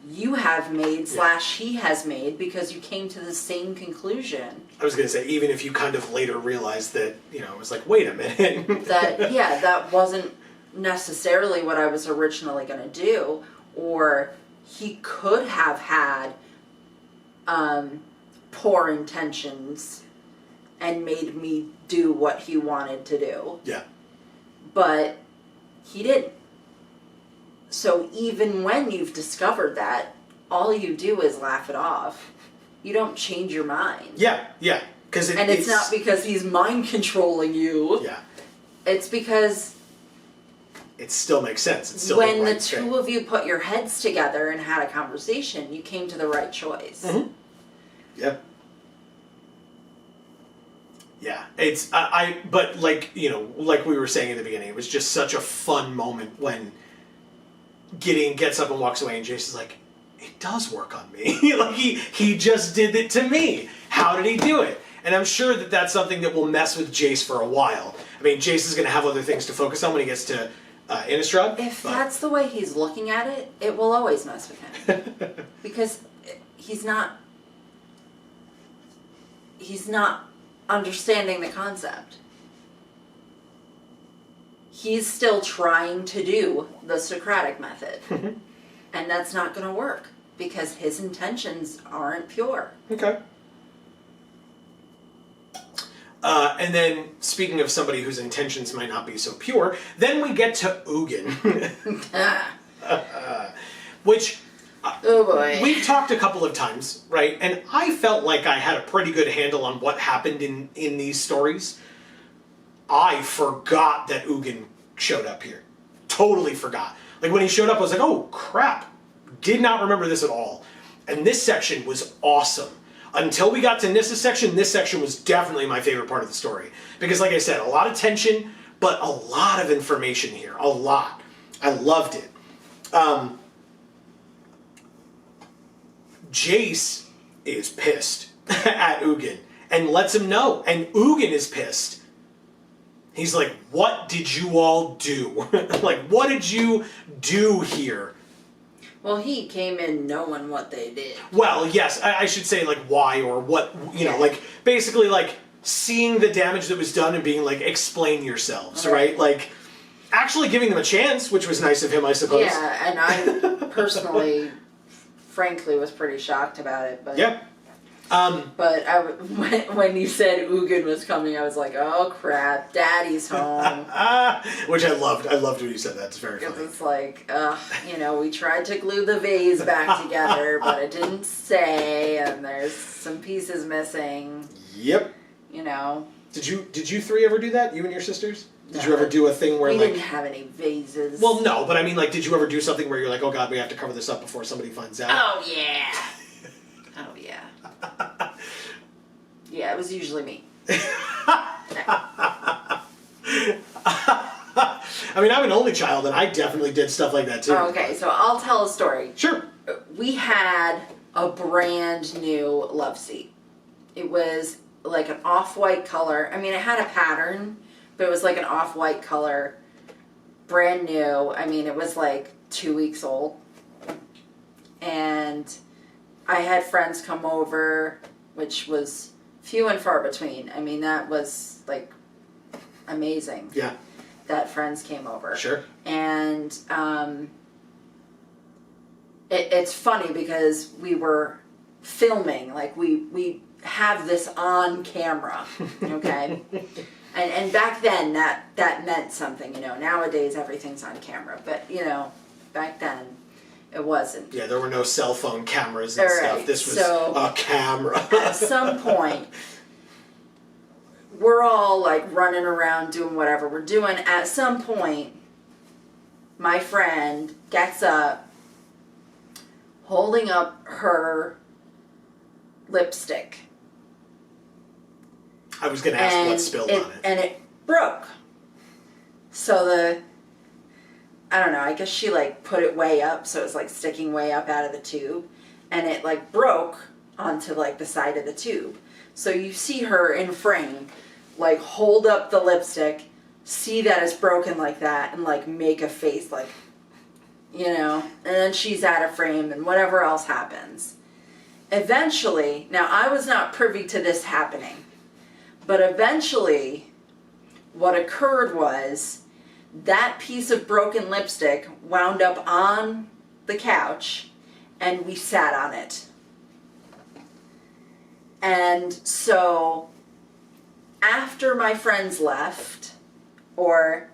you have made / he has made, because you came to the same conclusion. I was going to say, even if you kind of later realized that, you know, it was like, wait a minute. that wasn't necessarily what I was originally going to do, or he could have had poor intentions and made me do what he wanted to do. Yeah. But he didn't. So even when you've discovered that, all you do is laugh it off. You don't change your mind. Yeah, yeah. And it's not because he's mind controlling you. Yeah. It's because it still makes sense. It's still when the two of you put your heads together and had a conversation, you came to the right choice. Mm-hmm. Yeah. Yeah. It's but like, you know, like we were saying at the beginning, it was just such a fun moment when Gideon gets up and walks away, and Jason's like, it does work on me. Like he just did it to me. How did he do it? And I'm sure that that's something that will mess with Jace for a while. I mean, Jace is going to have other things to focus on when he gets to Innistrad. If that's the way he's looking at it, it will always mess with him. Because he's not understanding the concept. He's still trying to do the Socratic method. And that's not going to work because his intentions aren't pure. Okay. And then, speaking of somebody whose intentions might not be so pure, then we get to Ugin. Which, oh boy. We've talked a couple of times, right? And I felt like I had a pretty good handle on what happened in these stories. I forgot that Ugin showed up here. Totally forgot. Like, when he showed up, I was like, oh, crap. Did not remember this at all. And this section was awesome. Until we got to Nissa's section, this section was definitely my favorite part of the story. Because, like I said, a lot of tension, but a lot of information here. A lot. I loved it. Jace is pissed at Ugin and lets him know. And Ugin is pissed. He's like, what did you all do? Like, what did you do here? Well, he came in knowing what they did. Well, yes, I should say, like, why or what, you know, like, basically, like, seeing the damage that was done and being like, explain yourselves, right? Like, actually giving them a chance, which was nice of him, I suppose. Yeah, and I personally, frankly, was pretty shocked about it. But yeah. But when you said Ugin was coming, I was like, oh crap, Daddy's home. Which I loved. I loved when you said that. It's very funny. It's like, you know, we tried to glue the vase back together, but it didn't stay, and there's some pieces missing. Yep. You know. Did you three ever do that? You and your sisters? Did you ever do a thing where we like... didn't have any vases. Well, no, but I mean, like, did you ever do something where you're like, oh god, we have to cover this up before somebody finds out? Oh, yeah. Oh, yeah. Yeah, it was usually me. I mean, I'm an only child, and I definitely did stuff like that, too. Okay, so I'll tell a story. Sure. We had a brand new love seat. It was like an off-white color. I mean, it had a pattern, but it was like an off-white color. Brand new. I mean, it was like 2 weeks old. And I had friends come over, which was few and far between. I mean, that was like amazing. Yeah. That friends came over. Sure. And it's funny because we were filming, like we have this on camera, okay? and back then that meant something, you know. Nowadays everything's on camera, but you know, back then it wasn't. Yeah, there were no cell phone cameras and stuff. This was a camera. At some point, we're all like running around doing whatever we're doing. At some point, my friend gets up, holding up her lipstick. I was going to ask what spilled on it. And it broke. So I don't know, I guess she like put it way up, so it was like sticking way up out of the tube. And it like broke onto like the side of the tube. So you see her in frame, like hold up the lipstick, see that it's broken like that, and like make a face like, you know, and then she's out of frame and whatever else happens. Eventually, now I was not privy to this happening, but eventually what occurred was that piece of broken lipstick wound up on the couch and we sat on it. And so after my friends left, or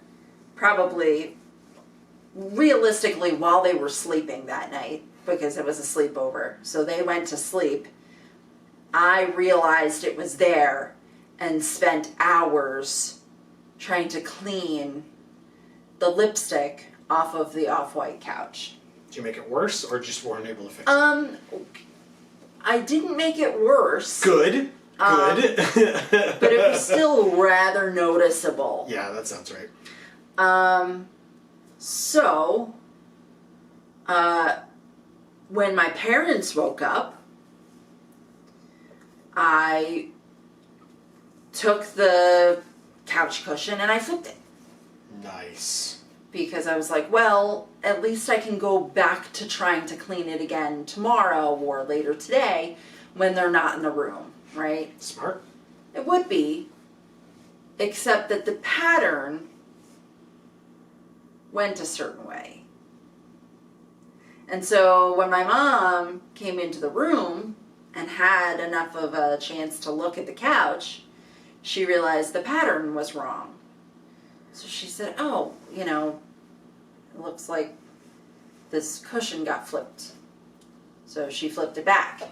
probably realistically while they were sleeping that night, because it was a sleepover, so they went to sleep, I realized it was there and spent hours trying to clean the lipstick off of the off-white couch. Did you make it worse, or just weren't able to fix it? I didn't make it worse. Good. Good. But it was still rather noticeable. Yeah, that sounds right. So, when my parents woke up, I took the couch cushion and I flipped it. Nice. Because I was like, well, at least I can go back to trying to clean it again tomorrow or later today when they're not in the room, right? Smart. It would be, except that the pattern went a certain way. And so when my mom came into the room and had enough of a chance to look at the couch, she realized the pattern was wrong. So she said, oh, you know, it looks like this cushion got flipped. So she flipped it back.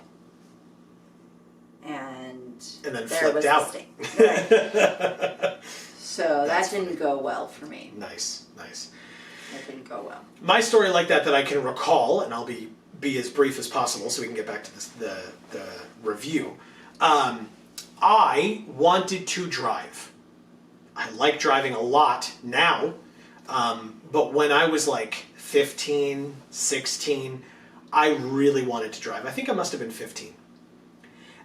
And then there flipped was out. the stain. Right. So that didn't go well for me. Nice, nice. That didn't go well. My story like that I can recall, and I'll be as brief as possible so we can get back to this, the review. I wanted to drive. I like driving a lot now, but when I was like 15, 16, I really wanted to drive. I think I must have been 15.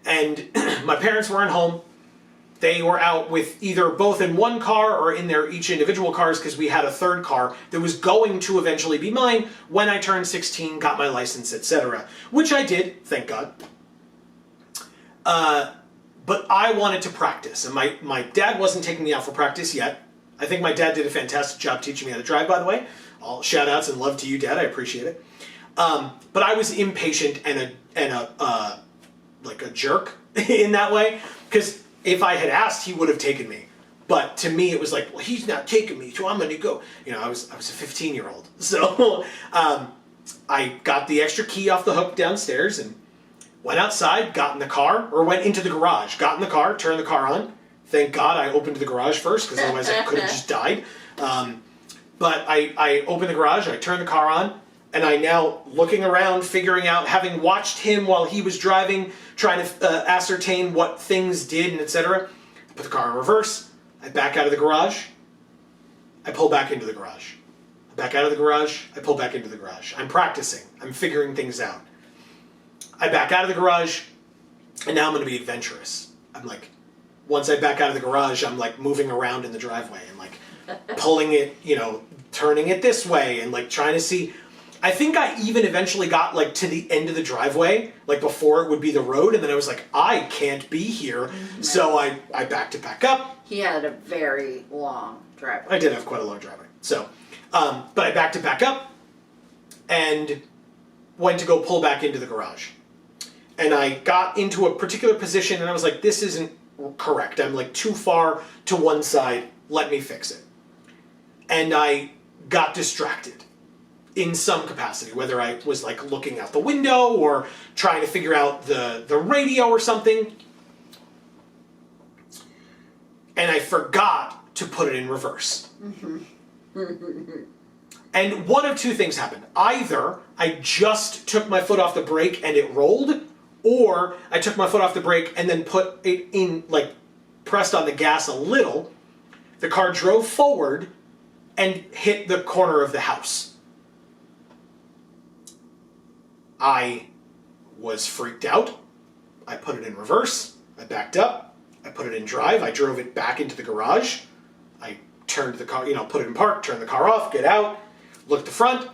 And my parents weren't home. They were out with either both in one car or in their each individual cars because we had a third car that was going to eventually be mine when I turned 16, got my license, etc. Which I did, thank God. But I wanted to practice, and my dad wasn't taking me out for practice yet. I think my dad did a fantastic job teaching me how to drive, by the way. All shout outs and love to you, Dad. I appreciate it. But I was impatient and a jerk in that way, because if I had asked, he would have taken me. But to me, it was like, well, he's not taking me, so I'm going to go. You know, I was a 15-year-old. So I got the extra key off the hook downstairs and went outside, got in the car, or went into the garage, got in the car, turned the car on. Thank God I opened the garage first, because otherwise I could have just died. But I opened the garage, I turned the car on, and I now, looking around, figuring out, having watched him while he was driving, trying to ascertain what things did and etc. Put the car in reverse, I back out of the garage, I pull back into the garage. I back out of the garage, I pull back into the garage. I'm practicing, I'm figuring things out. I back out of the garage, and now I'm going to be adventurous. I'm like, once I back out of the garage, I'm like moving around in the driveway and like pulling it, you know, turning it this way and like trying to see. I think I even eventually got like to the end of the driveway, like before it would be the road, and then I was like, I can't be here. Mm-hmm. So I backed it back up. He had a very long driveway. I did have quite a long driveway. So, but I backed it back up and went to go pull back into the garage. And I got into a particular position and I was like, this isn't correct. I'm like too far to one side. Let me fix it. And I got distracted in some capacity, whether I was like looking out the window or trying to figure out the radio or something. And I forgot to put it in reverse. And one of two things happened. Either I just took my foot off the brake and it rolled, or I took my foot off the brake and then put it in, like, pressed on the gas a little. The car drove forward and hit the corner of the house. I was freaked out. I put it in reverse. I backed up. I put it in drive. I drove it back into the garage. I turned the car, put it in park, turn the car off, get out, look at the front.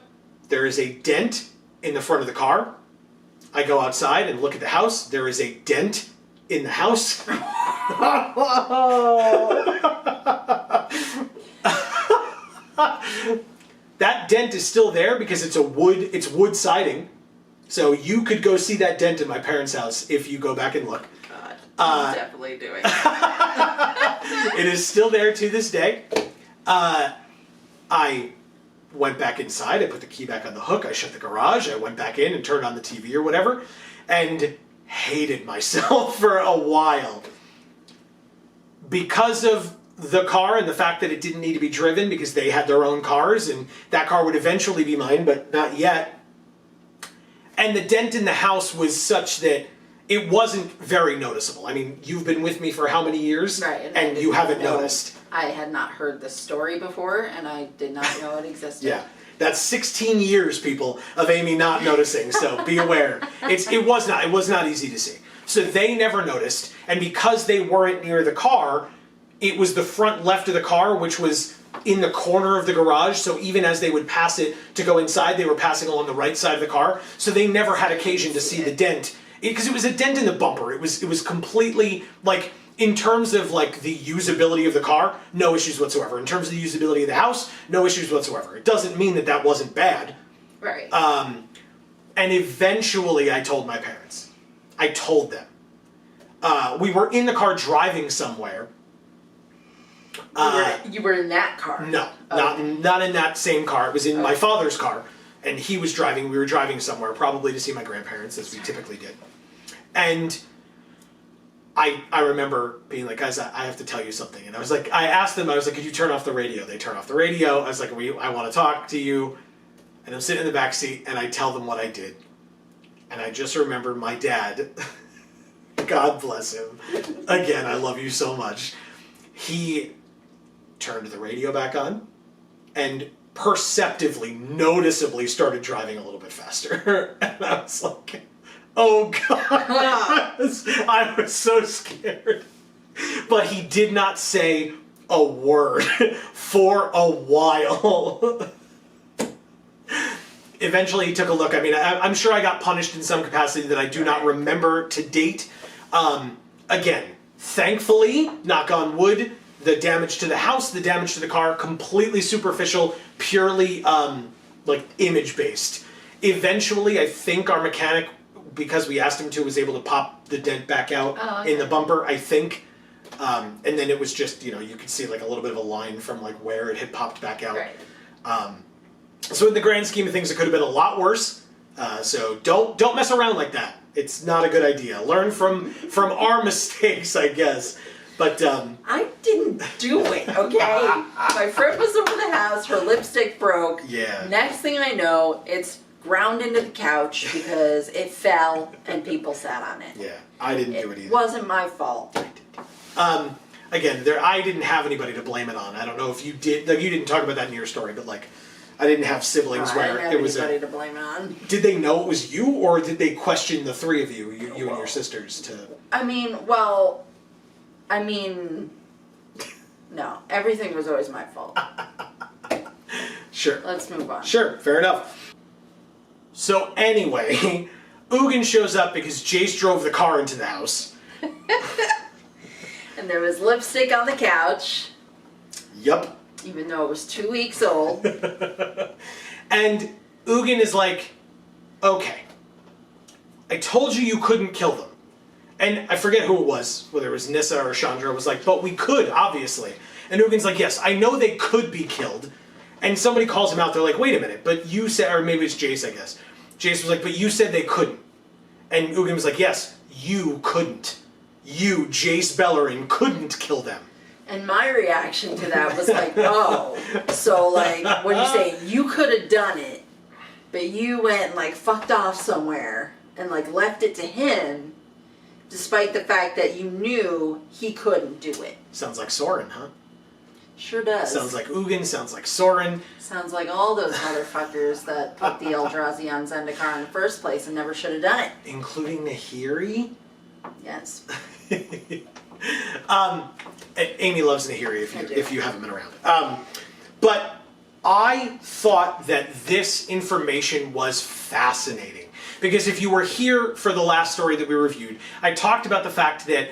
There is a dent in the front of the car. I go outside and look at the house. There is a dent in the house. That dent is still there because it's wood siding. So you could go see that dent in my parents' house if you go back and look. God, I'm definitely doing it. It is still there to this day. I went back inside, I put the key back on the hook, I shut the garage, I went back in and turned on the TV or whatever, and hated myself for a while. Because of the car and the fact that it didn't need to be driven because they had their own cars, and that car would eventually be mine, but not yet. And the dent in the house was such that it wasn't very noticeable. I mean, you've been with me for how many years? Right. And you haven't noticed. I had not heard the story before, and I did not know it existed. Yeah. That's 16 years, people, of Amy not noticing, so be aware. It was not easy to see. So they never noticed, and because they weren't near the car, it was the front left of the car, which was in the corner of the garage, so even as they would pass it to go inside, they were passing along the right side of the car, so they never had occasion to see the dent. Because it was a dent in the bumper. It was completely, like, in terms of, like, the usability of the car, no issues whatsoever. In terms of the usability of the house, no issues whatsoever. It doesn't mean that that wasn't bad. Right. And eventually I told my parents. I told them. We were in the car driving somewhere. You were in that car? No, not in that same car. It was in my father's car, and he was driving. We were driving somewhere, probably to see my grandparents, as we typically did. And I remember being like, guys, I have to tell you something. And I was like, I asked them, I was like, could you turn off the radio? They turn off the radio. I was like, I want to talk to you. And I'm sitting in the back seat, and I tell them what I did. And I just remember my dad, God bless him. Again, I love you so much. He turned the radio back on and perceptibly, noticeably started driving a little bit faster. And I was like, oh God. I was so scared. But he did not say a word for a while. Eventually he took a look. I mean, I'm sure I got punished in some capacity that I do not remember to date. Again, thankfully, knock on wood, the damage to the house, the damage to the car, completely superficial, purely like image-based. Eventually, I think our mechanic, because we asked him to, was able to pop the dent back out in the bumper, I think. And then it was just, you could see like a little bit of a line from like where it had popped back out. Right. So in the grand scheme of things, it could have been a lot worse. So don't mess around like that. It's not a good idea. Learn from our mistakes, I guess. But I didn't do it, okay? My friend was over the house, her lipstick broke. Yeah. Next thing I know, it's ground into the couch because it fell and people sat on it. Yeah, I didn't do it either. It wasn't my fault. Again, I didn't have anybody to blame it on. I don't know if you did. Like, you didn't talk about that in your story, but like, I didn't have siblings where it was anybody to blame it on. Did they know it was you, or did they question the three of you, you and your sisters, to? No, everything was always my fault. Sure. Let's move on. Sure, fair enough. So anyway, Ugin shows up because Jace drove the car into the house. And there was lipstick on the couch. Yup. Even though it was 2 weeks old. And Ugin is like, okay, I told you couldn't kill them. And I forget who it was, whether it was Nissa or Chandra, was like, but we could, obviously. And Ugin's like, yes, I know they could be killed. And somebody calls him out, they're like, wait a minute, but you said, or maybe it's Jace, I guess. Jace was like, but you said they couldn't. And Ugin was like, yes, you couldn't. You, Jace Bellerin, couldn't kill them. And my reaction to that was like, oh, so like, what do you say? You could have done it, but you went and like fucked off somewhere and like left it to him, despite the fact that you knew he couldn't do it. Sounds like Soren, huh? Sure does. Sounds like Ugin, sounds like Soren. Sounds like all those motherfuckers that put the Eldrazi on Zendikar in the first place and never should have done it. Including Nahiri? Yes. Amy loves Nahiri if you haven't been around. But I thought that this information was fascinating. Because if you were here for the last story that we reviewed, I talked about the fact that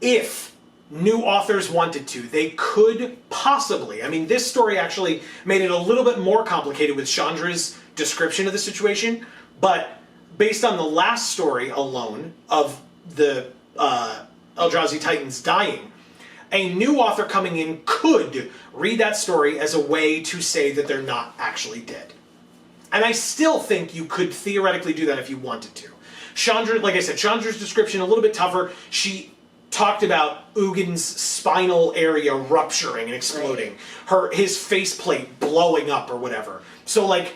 if new authors wanted to, they could possibly, I mean, this story actually made it a little bit more complicated with Chandra's description of the situation, but based on the last story alone of the Eldrazi Titans dying, a new author coming in could read that story as a way to say that they're not actually dead. And I still think you could theoretically do that if you wanted to. Chandra, like I said, Chandra's description a little bit tougher. She talked about Ugin's spinal area rupturing and exploding, his faceplate blowing up or whatever. So like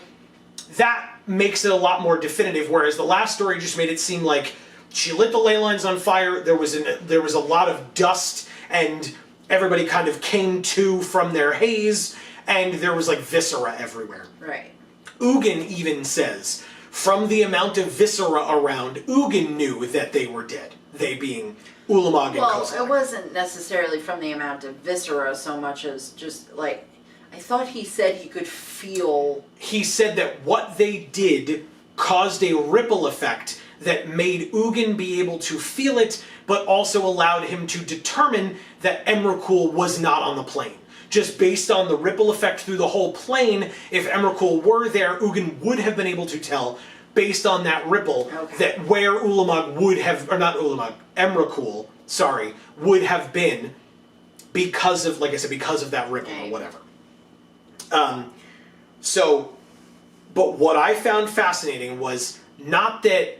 that makes it a lot more definitive. Whereas the last story just made it seem like she lit the ley lines on fire. There was a lot of dust, and everybody kind of came to from their haze, and there was like viscera everywhere. Right. Ugin even says, from the amount of viscera around, Ugin knew that they were dead. They being Ulamog and Kozilek. Well, it wasn't necessarily from the amount of viscera so much as just like, I thought he said he could feel... He said that what they did caused a ripple effect that made Ugin be able to feel it, but also allowed him to determine that Emrakul was not on the plane. Just based on the ripple effect through the whole plane, if Emrakul were there, Ugin would have been able to tell, based on that ripple, that where Ulamog would have, or not Ulamog, Emrakul, sorry, would have been because of, like I said, because of that ripple or whatever. But what I found fascinating was not that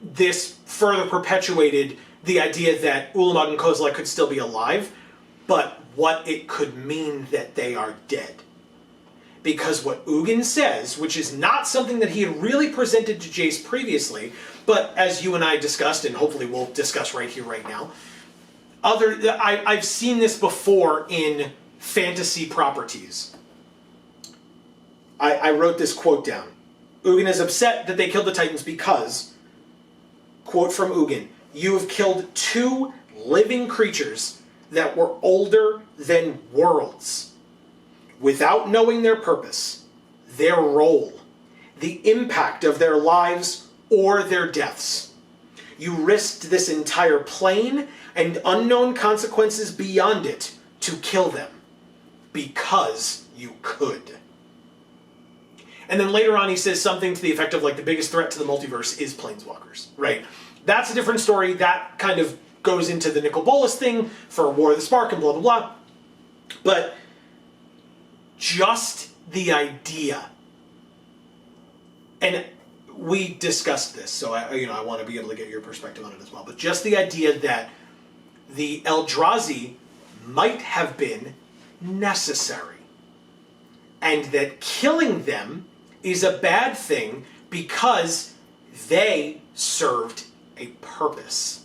this further perpetuated the idea that Ulamog and Kozilek could still be alive, but what it could mean that they are dead. Because what Ugin says, which is not something that he had really presented to Jace previously, but as you and I discussed, and hopefully we'll discuss right here, right now, I've seen this before in fantasy properties. I wrote this quote down. Ugin is upset that they killed the Titans because, quote from Ugin, "You have killed 2 living creatures that were older than worlds, without knowing their purpose, their role, the impact of their lives or their deaths. You risked this entire plane and unknown consequences beyond it to kill them, because you could." And then later on he says something to the effect of like, the biggest threat to the multiverse is planeswalkers, right? That's a different story. That kind of goes into the Nicol Bolas thing for War of the Spark and blah, blah, blah. But just the idea, and we discussed this, so I want to be able to get your perspective on it as well, but just the idea that the Eldrazi might have been necessary, and that killing them is a bad thing because they served a purpose.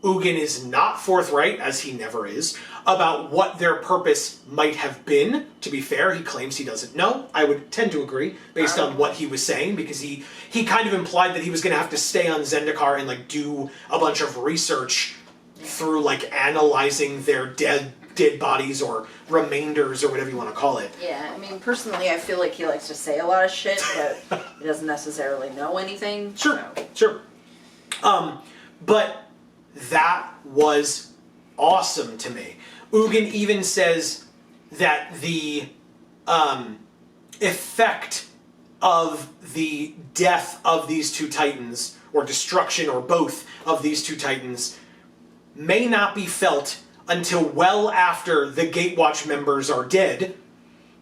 Ugin is not forthright, as he never is, about what their purpose might have been. To be fair, he claims he doesn't know. I would tend to agree, based on what he was saying, because he kind of implied that he was going to have to stay on Zendikar and like do a bunch of research through like analyzing their dead bodies or remainders or whatever you want to call it. Yeah, I mean, personally, I feel like he likes to say a lot of shit, but he doesn't necessarily know anything. Sure, sure. But that was awesome to me. Ugin even says that the effect of the death of these 2 Titans, or destruction, or both of these 2 Titans, may not be felt until well after the Gatewatch members are dead.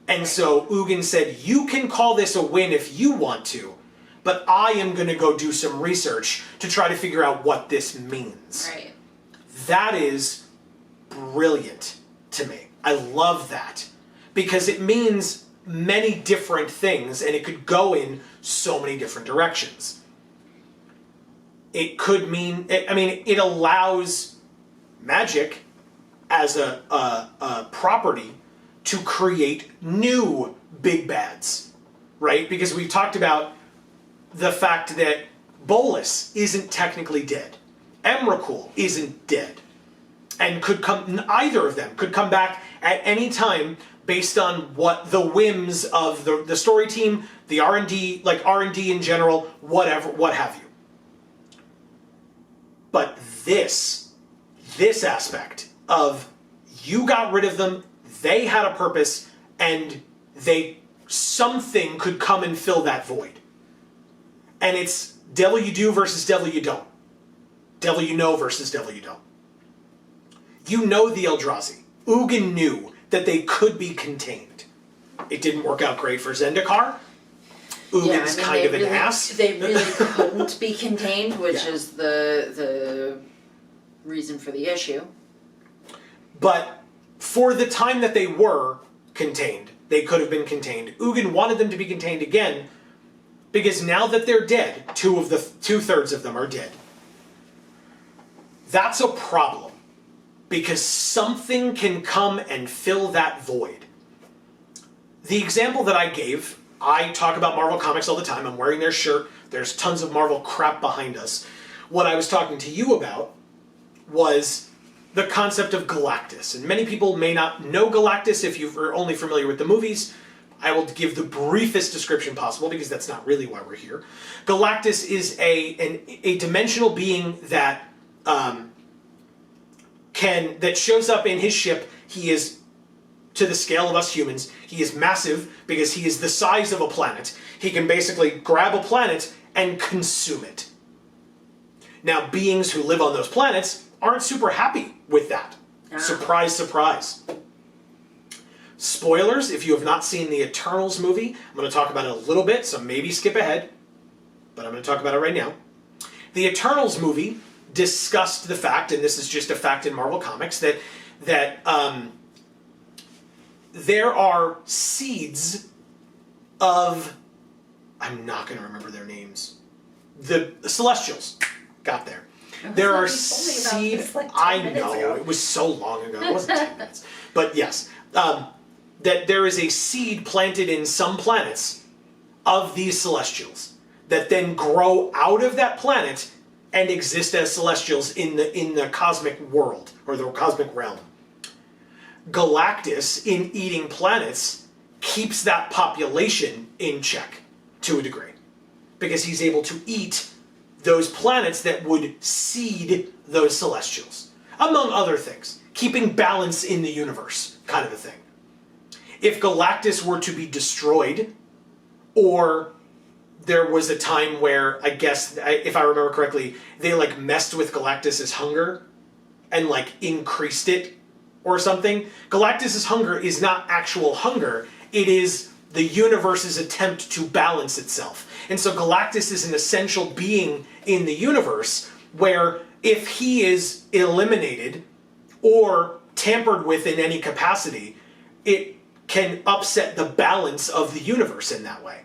And so Ugin said, you can call this a win if you want to, but I am going to go do some research to try to figure out what this means. Right. That is brilliant to me. I love that. Because it means many different things, and it could go in so many different directions. It could mean, it allows Magic as a property to create new big bads, right? Because we've talked about the fact that Bolas isn't technically dead. Emrakul isn't dead. And either of them could come back at any time based on what the whims of the story team, the R&D, like R&D in general, whatever, what have you. But this aspect of you got rid of them, they had a purpose, and something could come and fill that void. And it's devil you do versus devil you don't. Devil you know versus devil you don't. You know the Eldrazi. Ugin knew that they could be contained. It didn't work out great for Zendikar. Ugin's kind of an ass. They really couldn't be contained, which is the reason for the issue. But for the time that they were contained, they could have been contained. Ugin wanted them to be contained again, because now that they're dead, two-thirds of them are dead. That's a problem, because something can come and fill that void. The example that I gave, I talk about Marvel Comics all the time. I'm wearing their shirt. There's tons of Marvel crap behind us. What I was talking to you about was the concept of Galactus. And many people may not know Galactus if you're only familiar with the movies. I will give the briefest description possible because that's not really why we're here. Galactus is a dimensional being that that shows up in his ship. He is, to the scale of us humans, he is massive because he is the size of a planet. He can basically grab a planet and consume it. Now, beings who live on those planets aren't super happy with that. Surprise, surprise. Spoilers, if you have not seen the Eternals movie, I'm going to talk about it a little bit, so maybe skip ahead, but I'm going to talk about it right now. The Eternals movie discussed the fact, and this is just a fact in Marvel Comics, that there are seeds of, I'm not going to remember their names, the Celestials. Got there. There are seeds. I know, it was so long ago. It wasn't 10 minutes. But yes, that there is a seed planted in some planets of these Celestials that then grow out of that planet and exist as Celestials in the cosmic world, or the cosmic realm. Galactus, in eating planets, keeps that population in check to a degree, because he's able to eat those planets that would seed those Celestials, among other things, keeping balance in the universe, kind of a thing. If Galactus were to be destroyed, or there was a time where, I guess, if I remember correctly, they messed with Galactus's hunger and increased it or something. Galactus's hunger is not actual hunger. It is the universe's attempt to balance itself. And so Galactus is an essential being in the universe where if he is eliminated or tampered with in any capacity, it can upset the balance of the universe in that way.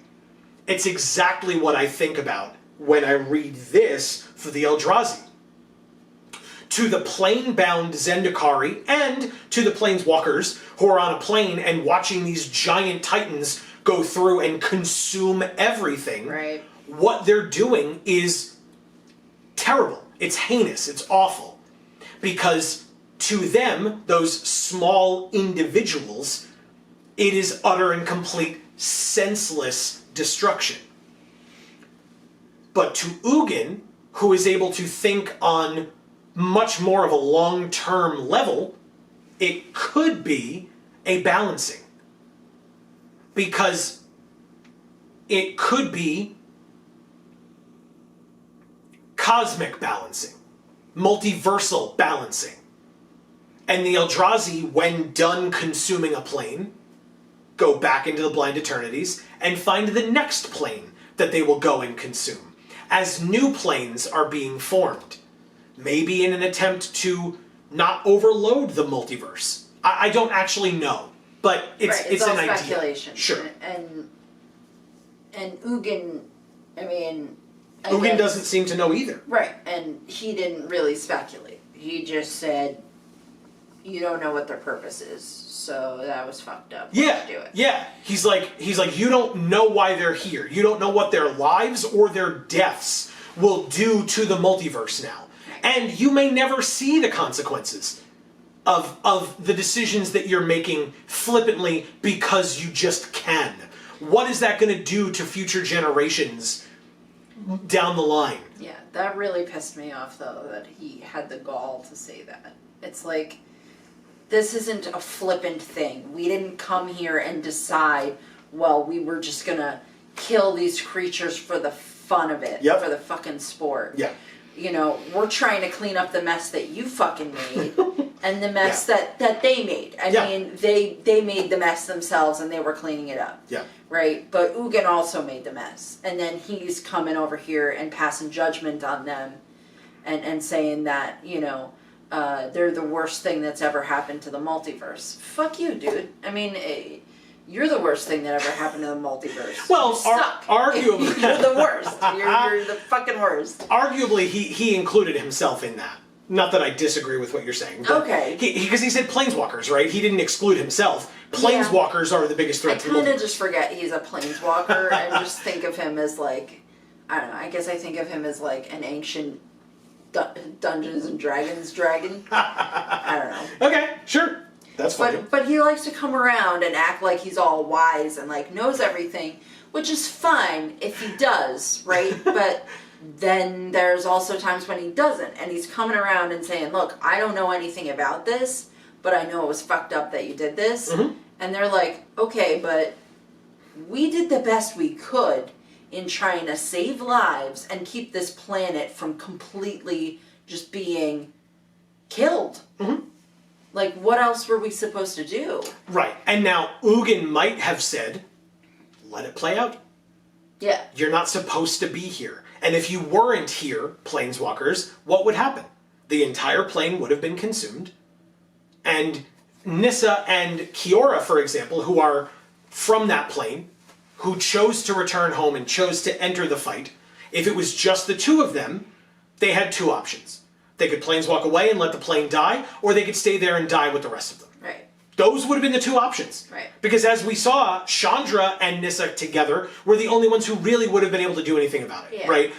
It's exactly what I think about when I read this for the Eldrazi. To the plane-bound Zendikari and to the Planeswalkers who are on a plane and watching these giant titans go through and consume everything, right, what they're doing is terrible. It's heinous. It's awful. Because to them, those small individuals, it is utter and complete senseless destruction. But to Ugin, who is able to think on much more of a long-term level, it could be a balancing. Because it could be cosmic balancing, multiversal balancing. And the Eldrazi, when done consuming a plane, go back into the Blind Eternities and find the next plane that they will go and consume, as new planes are being formed. Maybe in an attempt to not overload the multiverse? I don't actually know, but it's all an idea. speculation. Sure. And Ugin, I mean, Ugin doesn't seem to know either. Right, and he didn't really speculate. He just said, "You don't know what their purpose is, so that was fucked up. Yeah, Let's do it." yeah. He's like, you don't know why they're here. You don't know what their lives or their deaths will do to the multiverse now, and you may never see the consequences of the decisions that you're making flippantly because you just can. What is that going to do to future generations down the line? Yeah, that really pissed me off, though, that he had the gall to say that. It's like, this isn't a flippant thing. We didn't come here and decide, well, we were just going to kill these creatures for the fun of it, for the fucking sport. Yeah. You know, we're trying to clean up the mess that you fucking made and the mess that they made. I mean, they made the mess themselves and they were cleaning it up. Yeah. Right? But Ugin also made the mess. And then he's coming over here and passing judgment on them and saying that, you know, they're the worst thing that's ever happened to the multiverse. Fuck you, dude. I mean, you're the worst thing that ever happened to the multiverse. Well, you suck. arguably... You're the worst. You're the fucking worst. Arguably, he included himself in that. Not that I disagree with what you're saying. But okay. Because he said planeswalkers, right? He didn't exclude himself. Planeswalkers are the biggest threat to the I kind of multiverse. just forget he's a planeswalker and just think of him as like, I don't know, I guess I think of him as like an ancient Dungeons and Dragons dragon. I don't know. Okay, sure. That's fine. But he likes to come around and act like he's all wise and like knows everything, which is fine if he does, right? But then there's also times when he doesn't, and he's coming around and saying, "Look, I don't know anything about this, but I know it was fucked up that you did this." Mm-hmm. And they're like, "Okay, but we did the best we could in trying to save lives and keep this planet from completely just being killed." Mm-hmm. Like, what else were we supposed to do? Right. And now Ugin might have said, let it play out. Yeah. You're not supposed to be here. And if you weren't here, planeswalkers, what would happen? The entire plane would have been consumed. And Nissa and Kiora, for example, who are from that plane, who chose to return home and chose to enter the fight, if it was just the two of them, they had two options. They could planeswalk away and let the plane die, or they could stay there and die with the rest of them. Right. Those would have been the two options. Right. Because as we saw, Chandra and Nissa together were the only ones who really would have been able to do anything about it. Yeah. Right?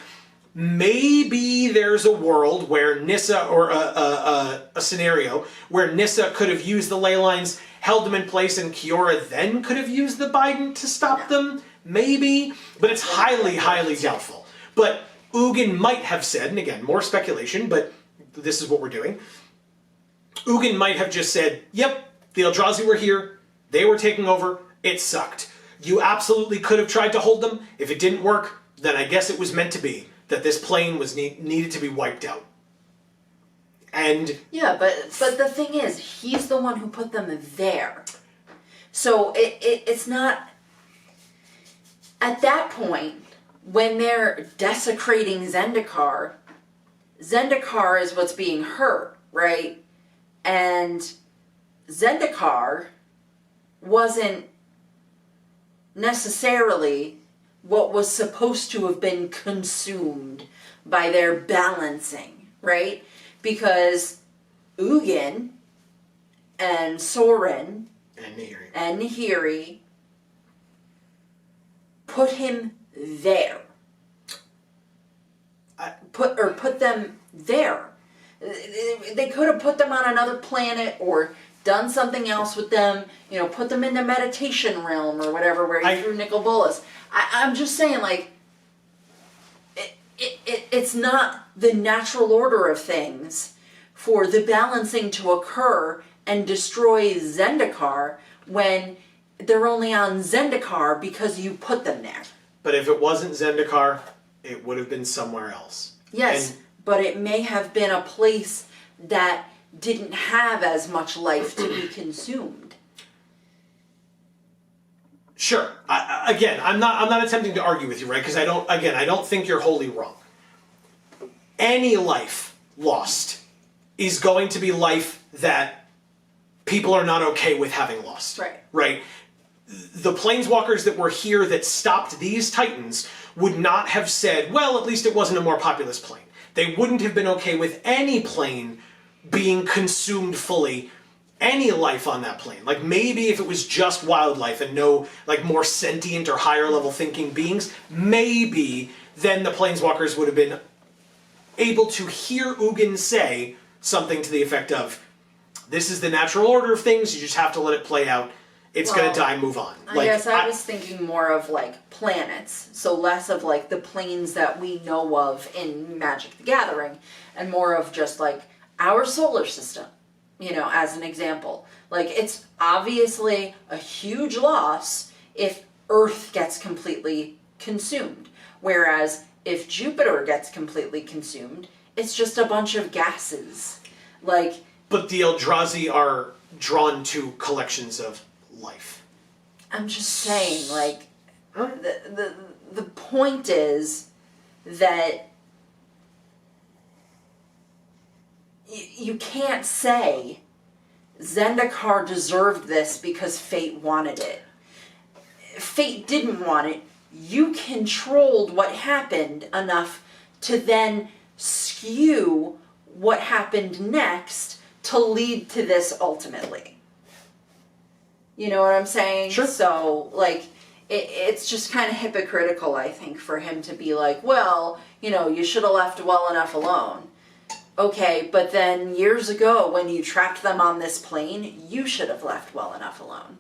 Maybe there's a world where Nissa, or a scenario where Nissa could have used the ley lines, held them in place, and Kiora then could have used the Biden to stop them. Maybe. But it's highly, highly doubtful. But Ugin might have said, and again, more speculation, but this is what we're doing. Ugin might have just said, yep, the Eldrazi were here, they were taking over, it sucked. You absolutely could have tried to hold them. If it didn't work, then I guess it was meant to be, that this plane was needed to be wiped out. And... yeah, but the thing is, he's the one who put them there. So it's not... at that point, when they're desecrating Zendikar, Zendikar is what's being hurt, right? And Zendikar wasn't necessarily what was supposed to have been consumed by their balancing, right? Because Ugin and Sorin and Nahiri put him there. Put them there. They could have put them on another planet or done something else with them, you know, put them in the meditation realm or whatever where he threw Nicol Bolas. I'm just saying, like, it's not the natural order of things for the balancing to occur and destroy Zendikar when they're only on Zendikar because you put them there. But if it wasn't Zendikar, it would have been somewhere else. Yes, but it may have been a place that didn't have as much life to be consumed. Sure. I'm not attempting to argue with you, right? Because I don't think you're wholly wrong. Any life lost is going to be life that people are not okay with having lost. Right. Right? The planeswalkers that were here that stopped these titans would not have said, well, at least it wasn't a more populous plane. They wouldn't have been okay with any plane being consumed fully, any life on that plane. Like, maybe if it was just wildlife and no, like, more sentient or higher level thinking beings, maybe then the planeswalkers would have been able to hear Ugin say something to the effect of, this is the natural order of things, you just have to let it play out. It's gonna die, move on. I guess I was thinking more of, like, planets. So less of, like, the planes that we know of in Magic the Gathering, and more of just, like, our solar system, you know, as an example. Like, it's obviously a huge loss if Earth gets completely consumed. Whereas if Jupiter gets completely consumed, it's just a bunch of gases. Like... But the Eldrazi are drawn to collections of life. I'm just saying, like, the point is that you can't say Zendikar deserved this because Fate wanted it. Fate didn't want it. You controlled what happened enough to then skew what happened next to lead to this ultimately. You know what I'm saying? Sure. So, like, it's just kind of hypocritical, I think, for him to be like, well, you know, you should have left well enough alone. Okay, but then years ago, when you trapped them on this plane, you should have left well enough alone.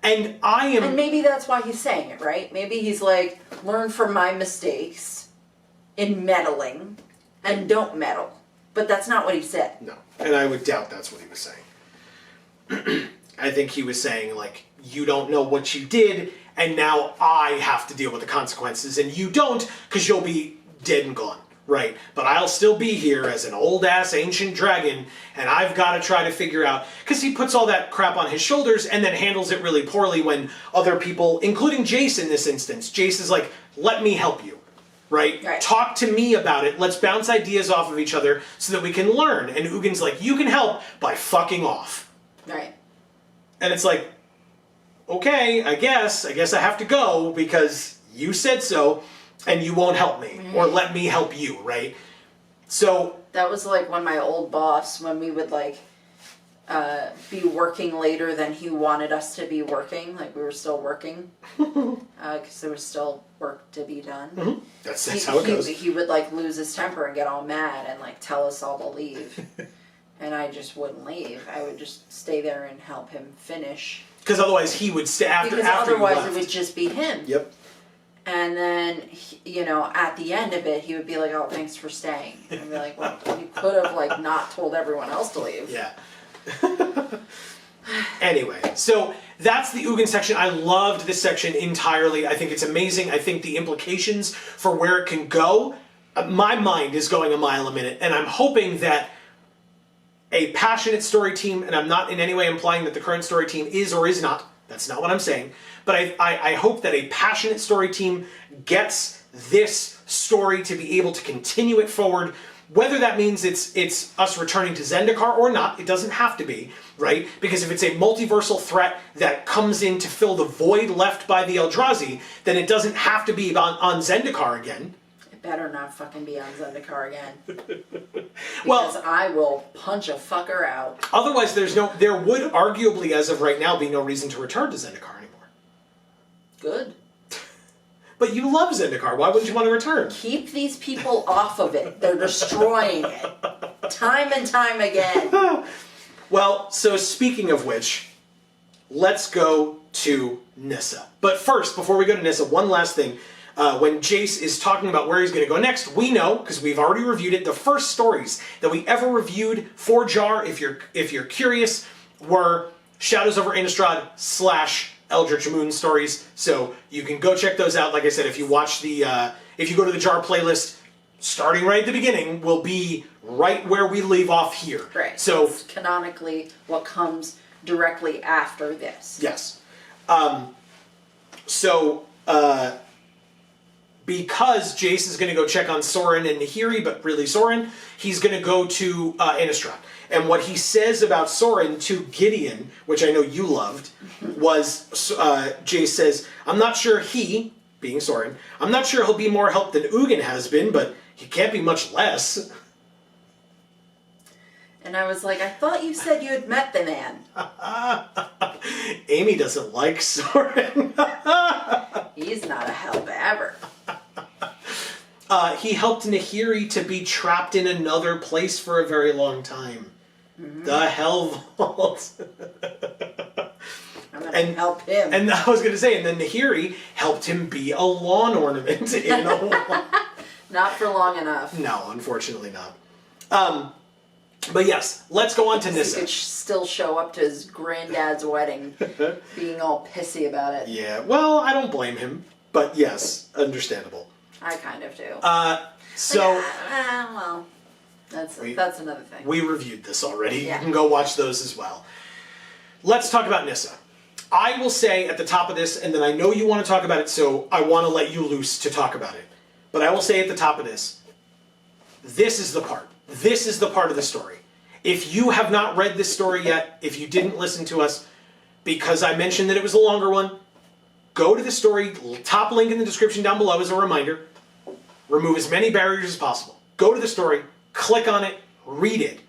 And I am... And maybe that's why he's saying it, right? Maybe he's like, learn from my mistakes in meddling and don't meddle. But that's not what he said. No, and I would doubt that's what he was saying. I think he was saying, like, you don't know what you did, and now I have to deal with the consequences, and you don't, because you'll be dead and gone, right? But I'll still be here as an old-ass ancient dragon, and I've got to try to figure out... Because he puts all that crap on his shoulders and then handles it really poorly when other people, including Jace in this instance, Jace is like, let me help you. Right? Talk to me about it. Let's bounce ideas off of each other so that we can learn. And Ugin's like, you can help by fucking off. Right. And it's like, okay, I guess I have to go because you said so and you won't help me or let me help you, right? So... That was like when my old boss, when we would like be working later than he wanted us to be working, like we were still working because there was still work to be done. Mm-hmm. That's how it goes. He would like lose his temper and get all mad and like tell us all to leave. And I just wouldn't leave. I would just stay there and help him finish. Because otherwise he would stay after Because otherwise it would just be him. Yep. And then, you know, at the end of it, he would be like, oh, thanks for staying. And I'd be like, well, you could have, like, not told everyone else to leave. Yeah. Anyway, so that's the Ugin section. I loved this section entirely. I think it's amazing. I think the implications for where it can go, my mind is going a mile a minute, and I'm hoping that a passionate story team, and I'm not in any way implying that the current story team is or is not, that's not what I'm saying, but I hope that a passionate story team gets this story to be able to continue it forward. Whether that means it's us returning to Zendikar or not, it doesn't have to be, right? Because if it's a multiversal threat that comes in to fill the void left by the Eldrazi, then it doesn't have to be on Zendikar again. It better not fucking be on Zendikar again. Well, because I will punch a fucker out. Otherwise, there would arguably, as of right now, be no reason to return to Zendikar anymore. Good. But you love Zendikar. Why wouldn't you want to return? Keep these people off of it. They're destroying it. Time and time again. Well, so speaking of which, let's go to Nissa. But first, before we go to Nissa, one last thing. When Jace is talking about where he's going to go next, we know, because we've already reviewed it, the first stories that we ever reviewed for JaAR, if you're curious, were Shadows over Innistrad / Eldritch Moon stories, so you can go check those out. Like I said, if you watch if you go to the JaAR playlist, starting right at the beginning, will be right where we leave off here. Right. So it's canonically what comes directly after this. Yes. because Jace is going to go check on Soren and Nahiri, but really Soren, he's going to go to Innistrad. And what he says about Soren to Gideon, which I know you loved, was Jace says, I'm not sure he, being Soren, I'm not sure he'll be more help than Ugin has been, but he can't be much less. And I was like, I thought you said you had met the man. Amy doesn't like Soren. He's not a help ever. He helped Nahiri to be trapped in another place for a very long time. Mm-hmm. The Hell Vault. I'm going to help him. And I was going to say, and then Nahiri helped him be a lawn ornament in a wall. Not for long enough. No, unfortunately not. But yes, let's go on to Nissa. He could still show up to his granddad's wedding being all pissy about it. Yeah, well, I don't blame him. But yes, understandable. I kind of do. Well, that's another thing. We reviewed this already. Yeah. You can go watch those as well. Let's talk about Nissa. I will say at the top of this, and then I know you want to talk about it, so I want to let you loose to talk about it. But I will say at the top of this, this is the part. This is the part of the story. If you have not read this story yet, if you didn't listen to us, because I mentioned that it was a longer one, go to the story, top link in the description down below as a reminder. Remove as many barriers as possible. Go to the story, click on it, read it.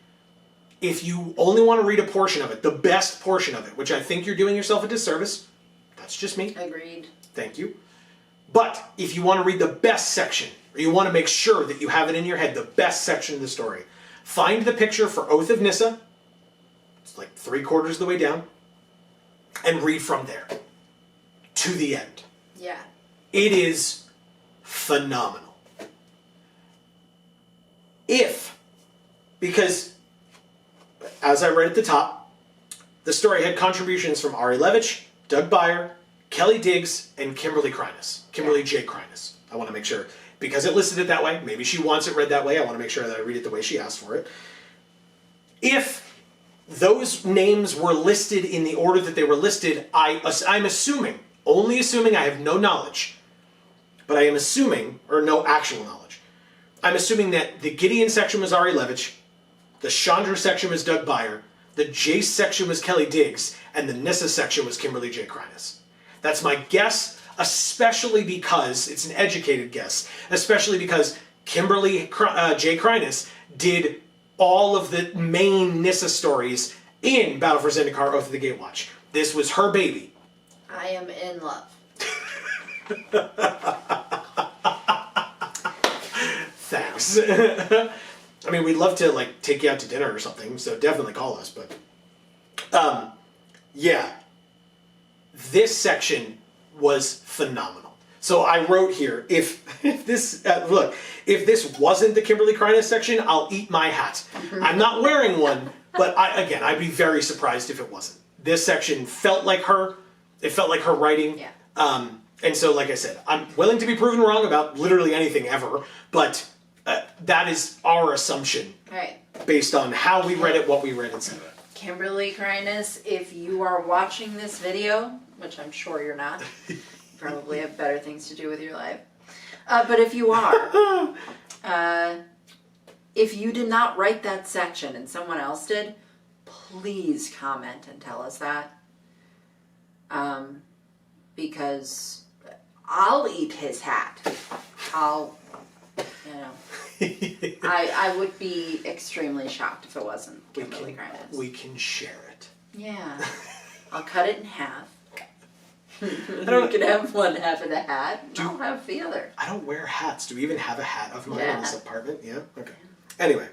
If you only want to read a portion of it, the best portion of it, which I think you're doing yourself a disservice, that's just me. Agreed. Thank you. But if you want to read the best section, or you want to make sure that you have it in your head, the best section of the story, find the picture for Oath of Nissa. It's like 3/4 of the way down. And read from there to the end. Yeah. It is phenomenal. Because, as I read at the top, the story had contributions from Ari Levitch, Doug Beyer, Kelly Diggs, and Kimberly Kreines. Kimberly J. Kreines. I want to make sure, because it listed it that way, maybe she wants it read that way, I want to make sure that I read it the way she asked for it. If those names were listed in the order that they were listed, I'm assuming, only assuming, I have no knowledge, but I am assuming, or no actual knowledge, I'm assuming that the Gideon section was Ari Levitch, the Chandra section was Doug Beyer, the Jace section was Kelly Diggs, and the Nissa section was Kimberly J. Kreines. That's my guess, especially because, it's an educated guess, especially because Kimberly J. Kreines did all of the main Nissa stories in Battle for Zendikar Oath of the Gatewatch. This was her baby. I am in love. Thanks. I mean, we'd love to take you out to dinner or something, so definitely call us, but yeah. This section was phenomenal. So I wrote here, if this wasn't the Kimberly Kreines section, I'll eat my hat. I'm not wearing one, but I'd be very surprised if it wasn't. This section felt like her. It felt like her writing. Yeah. And so, like I said, I'm willing to be proven wrong about literally anything ever, but that is our assumption. Right. Based on how we read it, what we read, etc. Kimberly Kreines, if you are watching this video, which I'm sure you're not, you probably have better things to do with your life. But if you are, if you did not write that section and someone else did, please comment and tell us that. Because I'll eat his hat. I would be extremely shocked if it wasn't Kimberly Kreines. We can share it. Yeah. I'll cut it in half. You can have one half of the hat. I'll have the other. I don't wear hats. Do we even have a hat of mine in this apartment? Yeah? Okay. Anyway.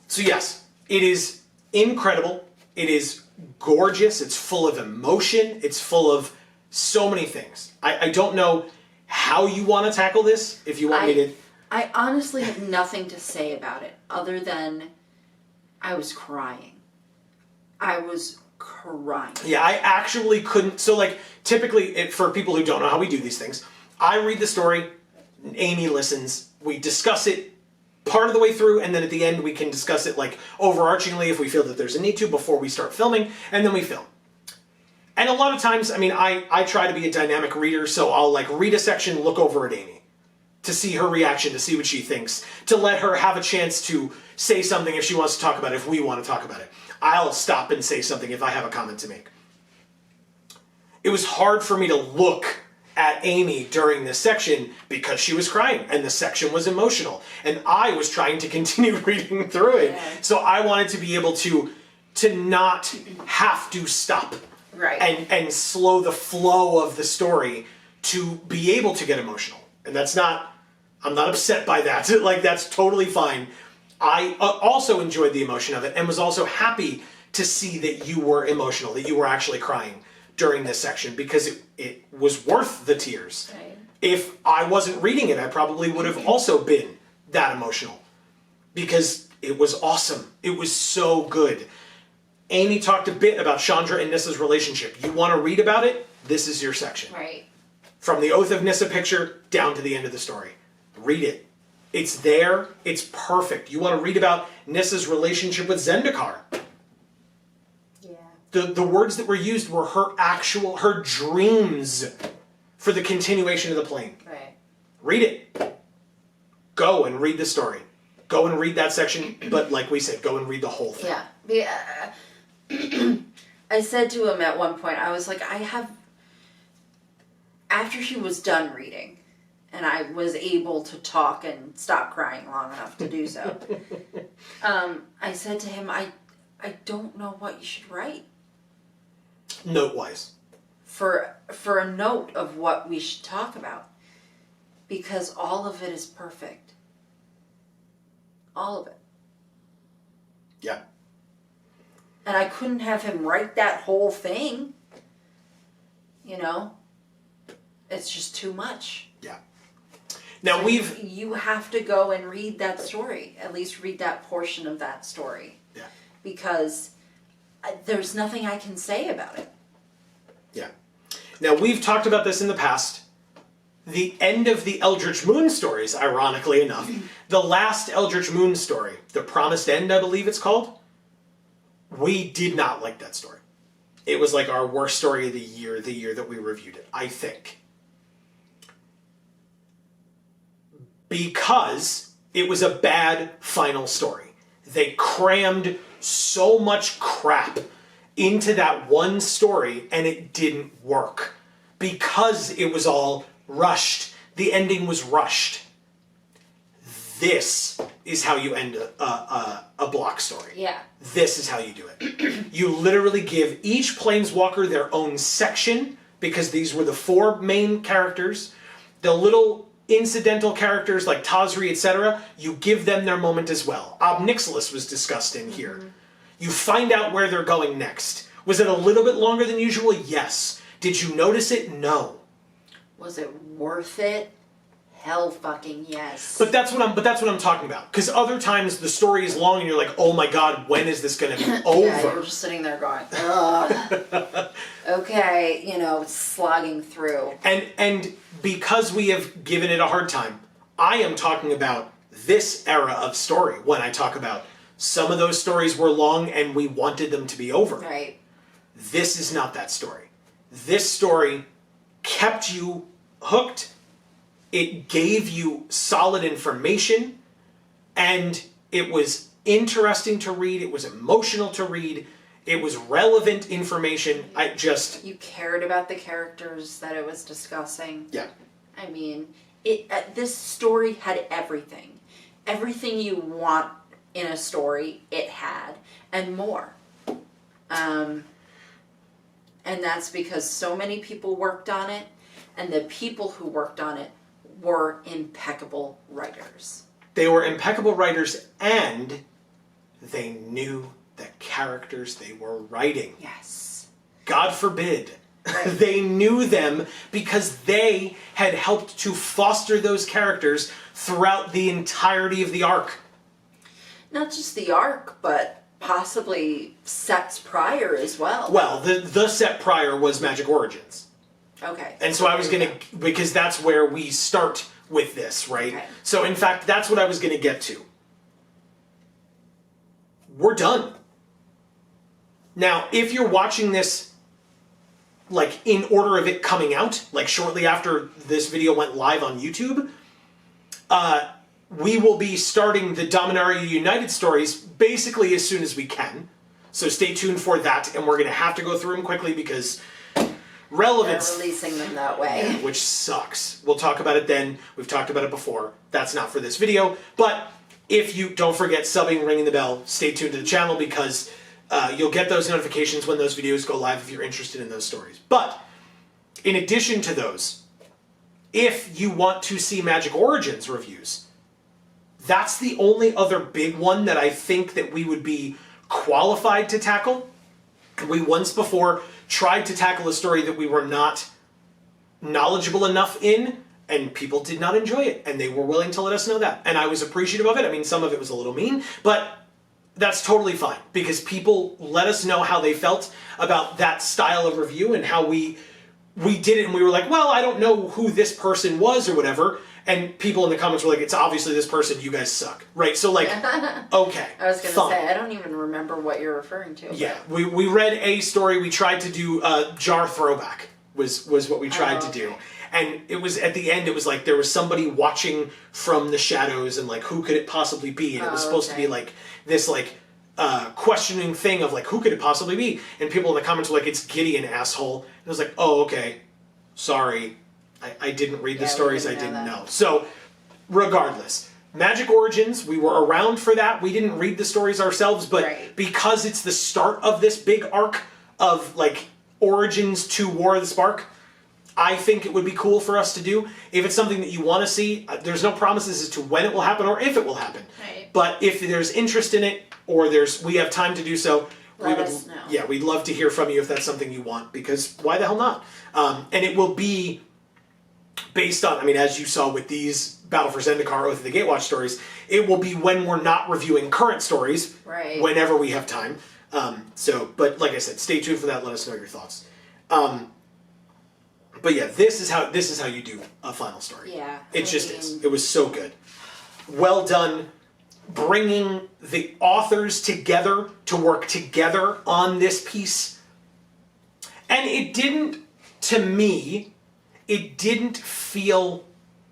So yes, it is incredible. It is gorgeous. It's full of emotion. It's full of so many things. I don't know how you want to tackle this. If you want me to... I honestly have nothing to say about it other than I was crying. I was crying. Yeah, I actually couldn't... So, typically, for people who don't know how we do these things, I read the story, Amy listens, we discuss it part of the way through, and then at the end we can discuss it, overarchingly if we feel that there's a need to before we start filming, and then we film. And a lot of times, I try to be a dynamic reader, so I'll, read a section, look over at Amy. to see her reaction, to see what she thinks, to let her have a chance to say something if she wants to talk about it, if we want to talk about it. I'll stop and say something if I have a comment to make. It was hard for me to look at Amy during this section because she was crying and the section was emotional and I was trying to continue reading through it. Yeah. So I wanted to be able to not have to stop and slow the flow of the story to be able to get emotional. And I'm not upset by that. Like, that's totally fine. I also enjoyed the emotion of it and was also happy to see that you were emotional, that you were actually crying during this section, because it was worth the tears. Right. If I wasn't reading it, I probably would have also been that emotional, because it was awesome. It was so good. Amy talked a bit about Chandra and Nissa's relationship. You want to read about it? This is your section. Right. From the Oath of Nissa picture down to the end of the story. Read it. It's there. It's perfect. You want to read about Nissa's relationship with Zendikar. The words that were used were her dreams for the continuation of the plane. Right. Read it. Go and read the story. Go and read that section, but like we said, go and read the whole thing. Yeah. I said to him at one point, I was like, after he was done reading, and I was able to talk and stop crying long enough to do so, I said to him, I don't know what you should write. Note-wise. For a note of what we should talk about. Because all of it is perfect. All of it. Yeah. And I couldn't have him write that whole thing. You know? It's just too much. Yeah. Now so we've... You have to go and read that story. At least read that portion of that story. Yeah. Because there's nothing I can say about it. Yeah. Now, we've talked about this in the past. The end of the Eldritch Moon stories, ironically enough, the last Eldritch Moon story, The Promised End, I believe it's called, we did not like that story. It was like our worst story of the year that we reviewed it, I think. Because it was a bad final story. They crammed so much crap into that one story, and it didn't work. Because it was all rushed. The ending was rushed. This is how you end a block story. Yeah. This is how you do it. You literally give each planeswalker their own section, because these were the 4 main characters. The little incidental characters like Tazri, etc., you give them their moment as well. Obnixilis was discussed in here. Mm-hmm. You find out where they're going next. Was it a little bit longer than usual? Yes. Did you notice it? No. Was it worth it? Hell fucking yes. But that's what I'm talking about. Because other times the story is long and you're like, oh my god, when is this going to be over? Yeah, you're just sitting there going, ugh. Okay, slogging through. And because we have given it a hard time, I am talking about this era of story when I talk about some of those stories were long and we wanted them to be over. Right. This is not that story. This story kept you hooked. It gave you solid information, and it was interesting to read. It was emotional to read. It was relevant information. You cared about the characters that it was discussing. Yeah. I mean, this story had everything. Everything you want in a story, it had, and more. And that's because so many people worked on it, and the people who worked on it were impeccable writers. They were impeccable writers, and they knew the characters they were writing. Yes. God forbid. Right. They knew them because they had helped to foster those characters throughout the entirety of the arc. Not just the arc, but possibly sets prior as well. Well, the set prior was Magic Origins. Okay. And so I was going to, because that's where we start with this, right? Okay. So in fact, that's what I was going to get to. We're done. Now, if you're watching this, like, in order of it coming out, like shortly after this video went live on YouTube, we will be starting the Dominaria United stories basically as soon as we can. So stay tuned for that, and we're going to have to go through them quickly because relevance... They're releasing them that way. Yeah, which sucks. We'll talk about it then. We've talked about it before. That's not for this video. But if you don't forget subbing, ringing the bell, stay tuned to the channel because you'll get those notifications when those videos go live if you're interested in those stories. But in addition to those, if you want to see Magic Origins reviews, that's the only other big one that I think that we would be qualified to tackle. We once before tried to tackle a story that we were not knowledgeable enough in, and people did not enjoy it, and they were willing to let us know that. And I was appreciative of it. I mean, some of it was a little mean, but that's totally fine, because people let us know how they felt about that style of review and how we did it, and we were like, well, I don't know who this person was or whatever, and people in the comments were like, it's obviously this person, you guys suck, right? So like, okay, I was going to say, I don't even remember what you're referring to. Yeah, we read a story, we tried to do JaAR throwback, was what we tried to do. And it was, at the end, it was like there was somebody watching from the shadows and like, who could it possibly be? And it was supposed to be like this like questioning thing of like, who could it possibly be? And people in the comments were like, it's Gideon, asshole. And I was like, oh, okay, sorry. I didn't read the stories, I didn't know. So, regardless, Magic Origins, we were around for that. We didn't read the stories ourselves, but because it's the start of this big arc of like Origins to War of the Spark, I think it would be cool for us to do. If it's something that you want to see, there's no promises as to when it will happen or if it will happen. Right. But if there's interest in it or we have time to do so, let us know. Yeah, we'd love to hear from you if that's something you want, because why the hell not? And it will be based on, I mean, as you saw with these Battle for Zendikar, Oath of the Gatewatch stories, it will be when we're not reviewing current stories, whenever we have time. But like I said, stay tuned for that. Let us know your thoughts. But yeah, this is how you do a final story. Yeah, it is. It was so good. Well done, bringing the authors together to work together on this piece. And it didn't, to me, it didn't feel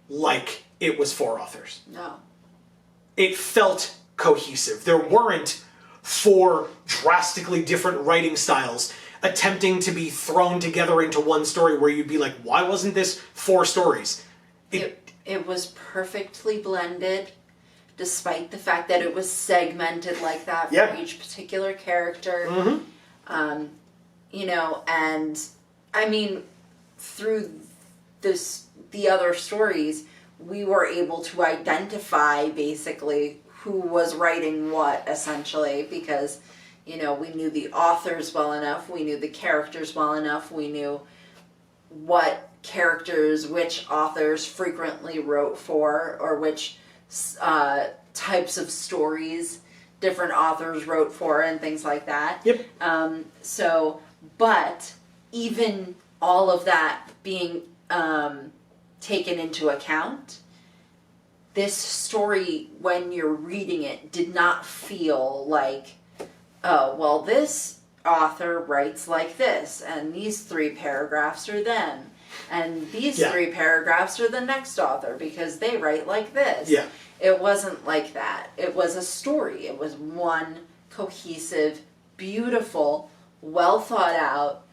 like it was 4 authors. No. It felt cohesive. There weren't 4 drastically different writing styles attempting to be thrown together into one story where you'd be like, why wasn't this 4 stories? It was perfectly blended, despite the fact that it was segmented like that for each particular character. Mm-hmm. You know, and I mean, through the other stories, we were able to identify basically who was writing what, essentially, because, you know, we knew the authors well enough, we knew the characters well enough, we knew what characters, which authors frequently wrote for, or which types of stories different authors wrote for, and things like that. Yep. But even all of that being taken into account, this story, when you're reading it, did not feel like, oh, well, this author writes like this, and these 3 paragraphs are them, and these 3 paragraphs are the next author because they write like this. Yeah. It wasn't like that. It was a story. It was one cohesive, beautiful, well thought out,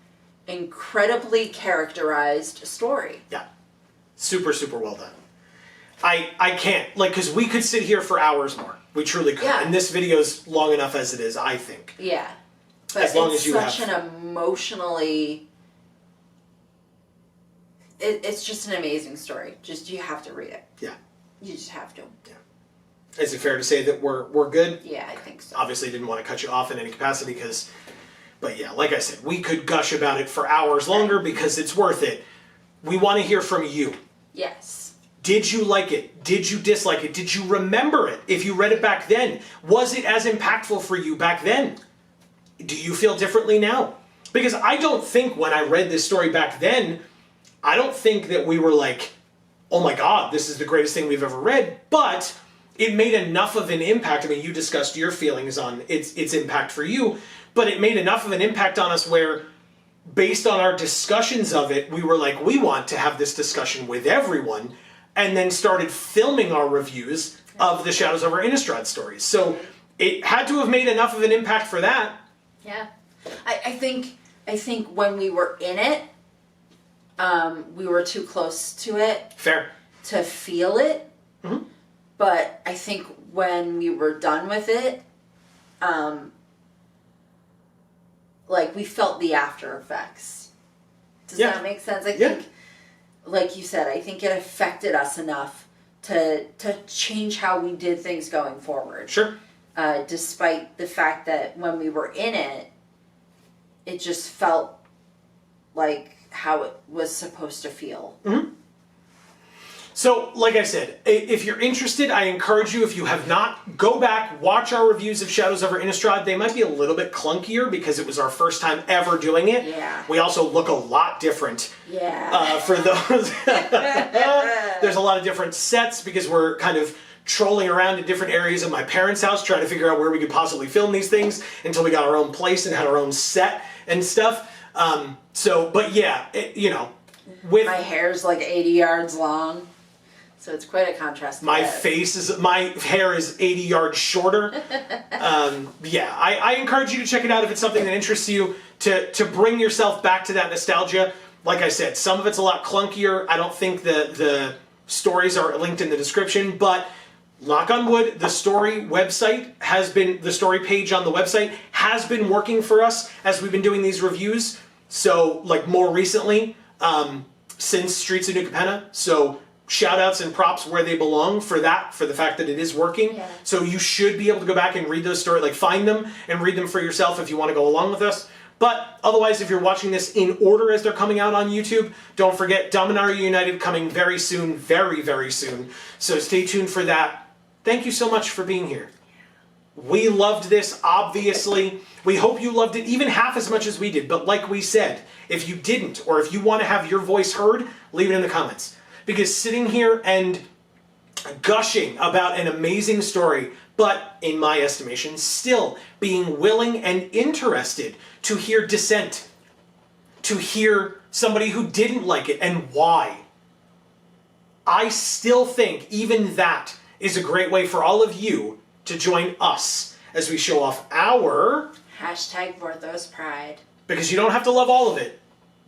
incredibly characterized story. Yeah. Super, super well done. I can't, like, because we could sit here for hours more. We truly could. Yeah. And this video's long enough as it is, I think. Yeah. But as long as you such an emotionally... It's just an amazing story. Just, you have to read it. Yeah. You just have to. Yeah. Is it fair to say that we're good? Yeah, I think so. Obviously didn't want to cut you off in any capacity because... But yeah, like I said, we could gush about it for hours longer because it's worth it. We want to hear from you. Yes. Did you like it? Did you dislike it? Did you remember it? If you read it back then, was it as impactful for you back then? Do you feel differently now? Because I don't think when I read this story back then, I don't think that we were like, oh my God, this is the greatest thing we've ever read, but it made enough of an impact. I mean, you discussed your feelings on its impact for you, but it made enough of an impact on us where, based on our discussions of it, we were like, we want to have this discussion with everyone, and then started filming our reviews of the Shadows over Innistrad stories. So it had to have made enough of an impact for that. Yeah. I think when we were in it, we were too close to it. Fair. To feel it. Mm-hmm. But I think when we were done with it, like we felt the after effects. Does that make sense? I think, like you said, I think it affected us enough to change how we did things going forward. Sure. Despite the fact that when we were in it, it just felt like how it was supposed to feel. Mm-hmm. So, like I said, if you're interested, I encourage you, if you have not, go back, watch our reviews of Shadows over Innistrad. They might be a little bit clunkier because it was our first time ever doing it. Yeah. We also look a lot different. Yeah. For those. There's a lot of different sets because we're kind of trolling around in different areas of my parents' house trying to figure out where we could possibly film these things until we got our own place and had our own set and stuff. But yeah, with... My hair's like 80 yards long. So it's quite a contrast. My hair is 80 yards shorter. I encourage you to check it out if it's something that interests you, to bring yourself back to that nostalgia. Like I said, some of it's a lot clunkier. I don't think the stories are linked in the description, but knock on wood, the story page on the website has been working for us as we've been doing these reviews. So, like more recently, since Streets of New Capenna. So, shout outs and props where they belong for the fact that it is working. Yeah. So you should be able to go back and read those stories, like find them and read them for yourself if you want to go along with us. But otherwise, if you're watching this in order as they're coming out on YouTube, don't forget Dominaria United coming very soon, very, very soon. So stay tuned for that. Thank you so much for being here. We loved this, obviously. We hope you loved it even half as much as we did. But like we said, if you didn't, or if you want to have your voice heard, leave it in the comments. Because sitting here and gushing about an amazing story, but in my estimation, still being willing and interested to hear dissent, to hear somebody who didn't like it and why, I still think even that is a great way for all of you to join us as we show off our... #Vorthos Pride. Because you don't have to love all of it,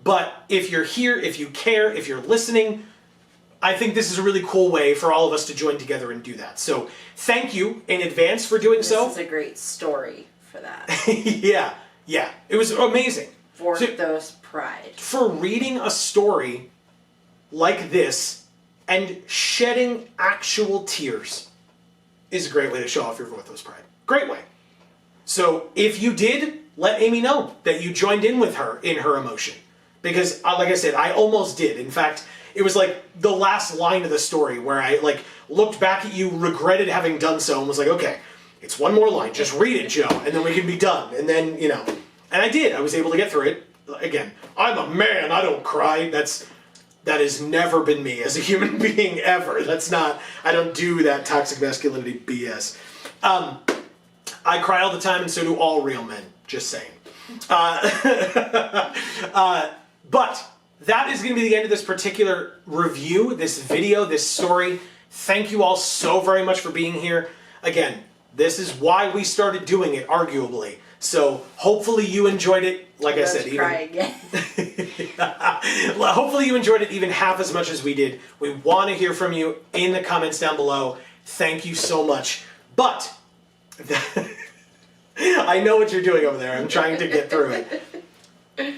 but if you're here, if you care, if you're listening, I think this is a really cool way for all of us to join together and do that. So thank you in advance for doing so. This is a great story for that. Yeah. It was amazing. Vorthos Pride. For reading a story like this and shedding actual tears is a great way to show off your Vorthos Pride. Great way. So if you did, let Amy know that you joined in with her in her emotion. Because, like I said, I almost did. In fact, it was like the last line of the story where I looked back at you, regretted having done so, and was like, okay, it's one more line. Just read it, Joe, and then we can be done. And then, and I did. I was able to get through it. Again, I'm a man. I don't cry. That has never been me as a human being ever. I don't do that toxic masculinity BS. I cry all the time, and so do all real men. Just saying. But that is going to be the end of this particular review, this video, this story. Thank you all so very much for being here. Again, this is why we started doing it, arguably. So hopefully you enjoyed it. Like I said, hopefully you enjoyed it even half as much as we did. We want to hear from you in the comments down below. Thank you so much. But I know what you're doing over there. I'm trying to get through it.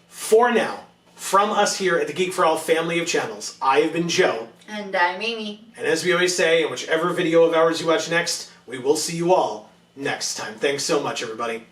For now, from us here at the Geek for All family of channels, I have been Joe. And I'm Amy. And as we always say, in whichever video of ours you watch next, we will see you all next time. Thanks so much, everybody.